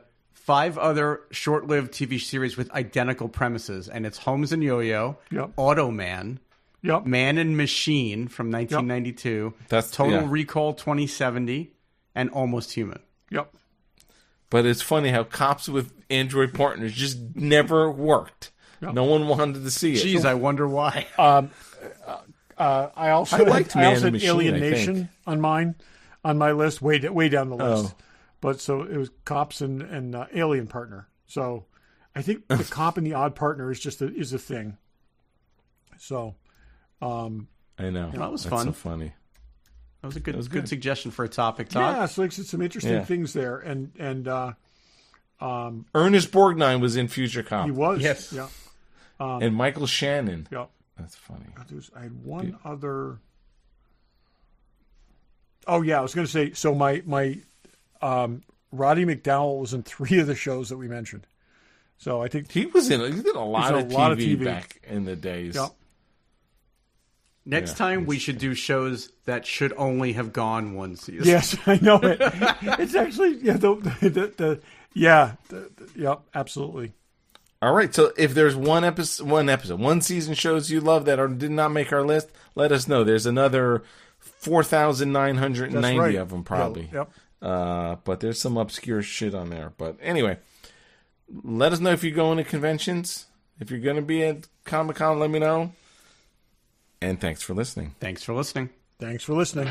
other short-lived TV series with identical premises, and it's Holmes and Yo-Yo, Yep. Automan, Yep. Man and Machine from 1992, That's- Total yeah. Recall 2070, and Almost Human. Yep. But it's funny how cops with android partners just never worked. No one wanted to see it. Jeez, I wonder why. I also I liked had, Man I also and had Machine, Alien I Nation think. on my list, way down the list. Oh. But so it was cops and alien partner. So I think the cop and the odd partner is just is a thing. So I know. That was That's fun. so funny. That was a good, was good good. suggestion for a topic, Todd. yeah, so it's some interesting Yeah. things there, and Ernest Borgnine was in Future Cop. he was Yes. yeah. And Michael Shannon. Yeah. That's funny. I had one other. Oh yeah, I was going to say. So my Roddy McDowell was in 3 of the shows that we mentioned. So I think He did a lot, a of, lot of TV TV. back in the days. yeah. Next Yeah, time we should do shows that should only have gone one season. Yes, I know it. It's actually yep, absolutely. All right, so if there's one season shows you love that did not make our list, let us know. There's another 4,990 That's right. of them probably. Yep. But there's some obscure shit on there. But anyway, let us know if you go into conventions. If you're going to be at Comic-Con, let me know. And thanks for listening. Thanks for listening. Thanks for listening.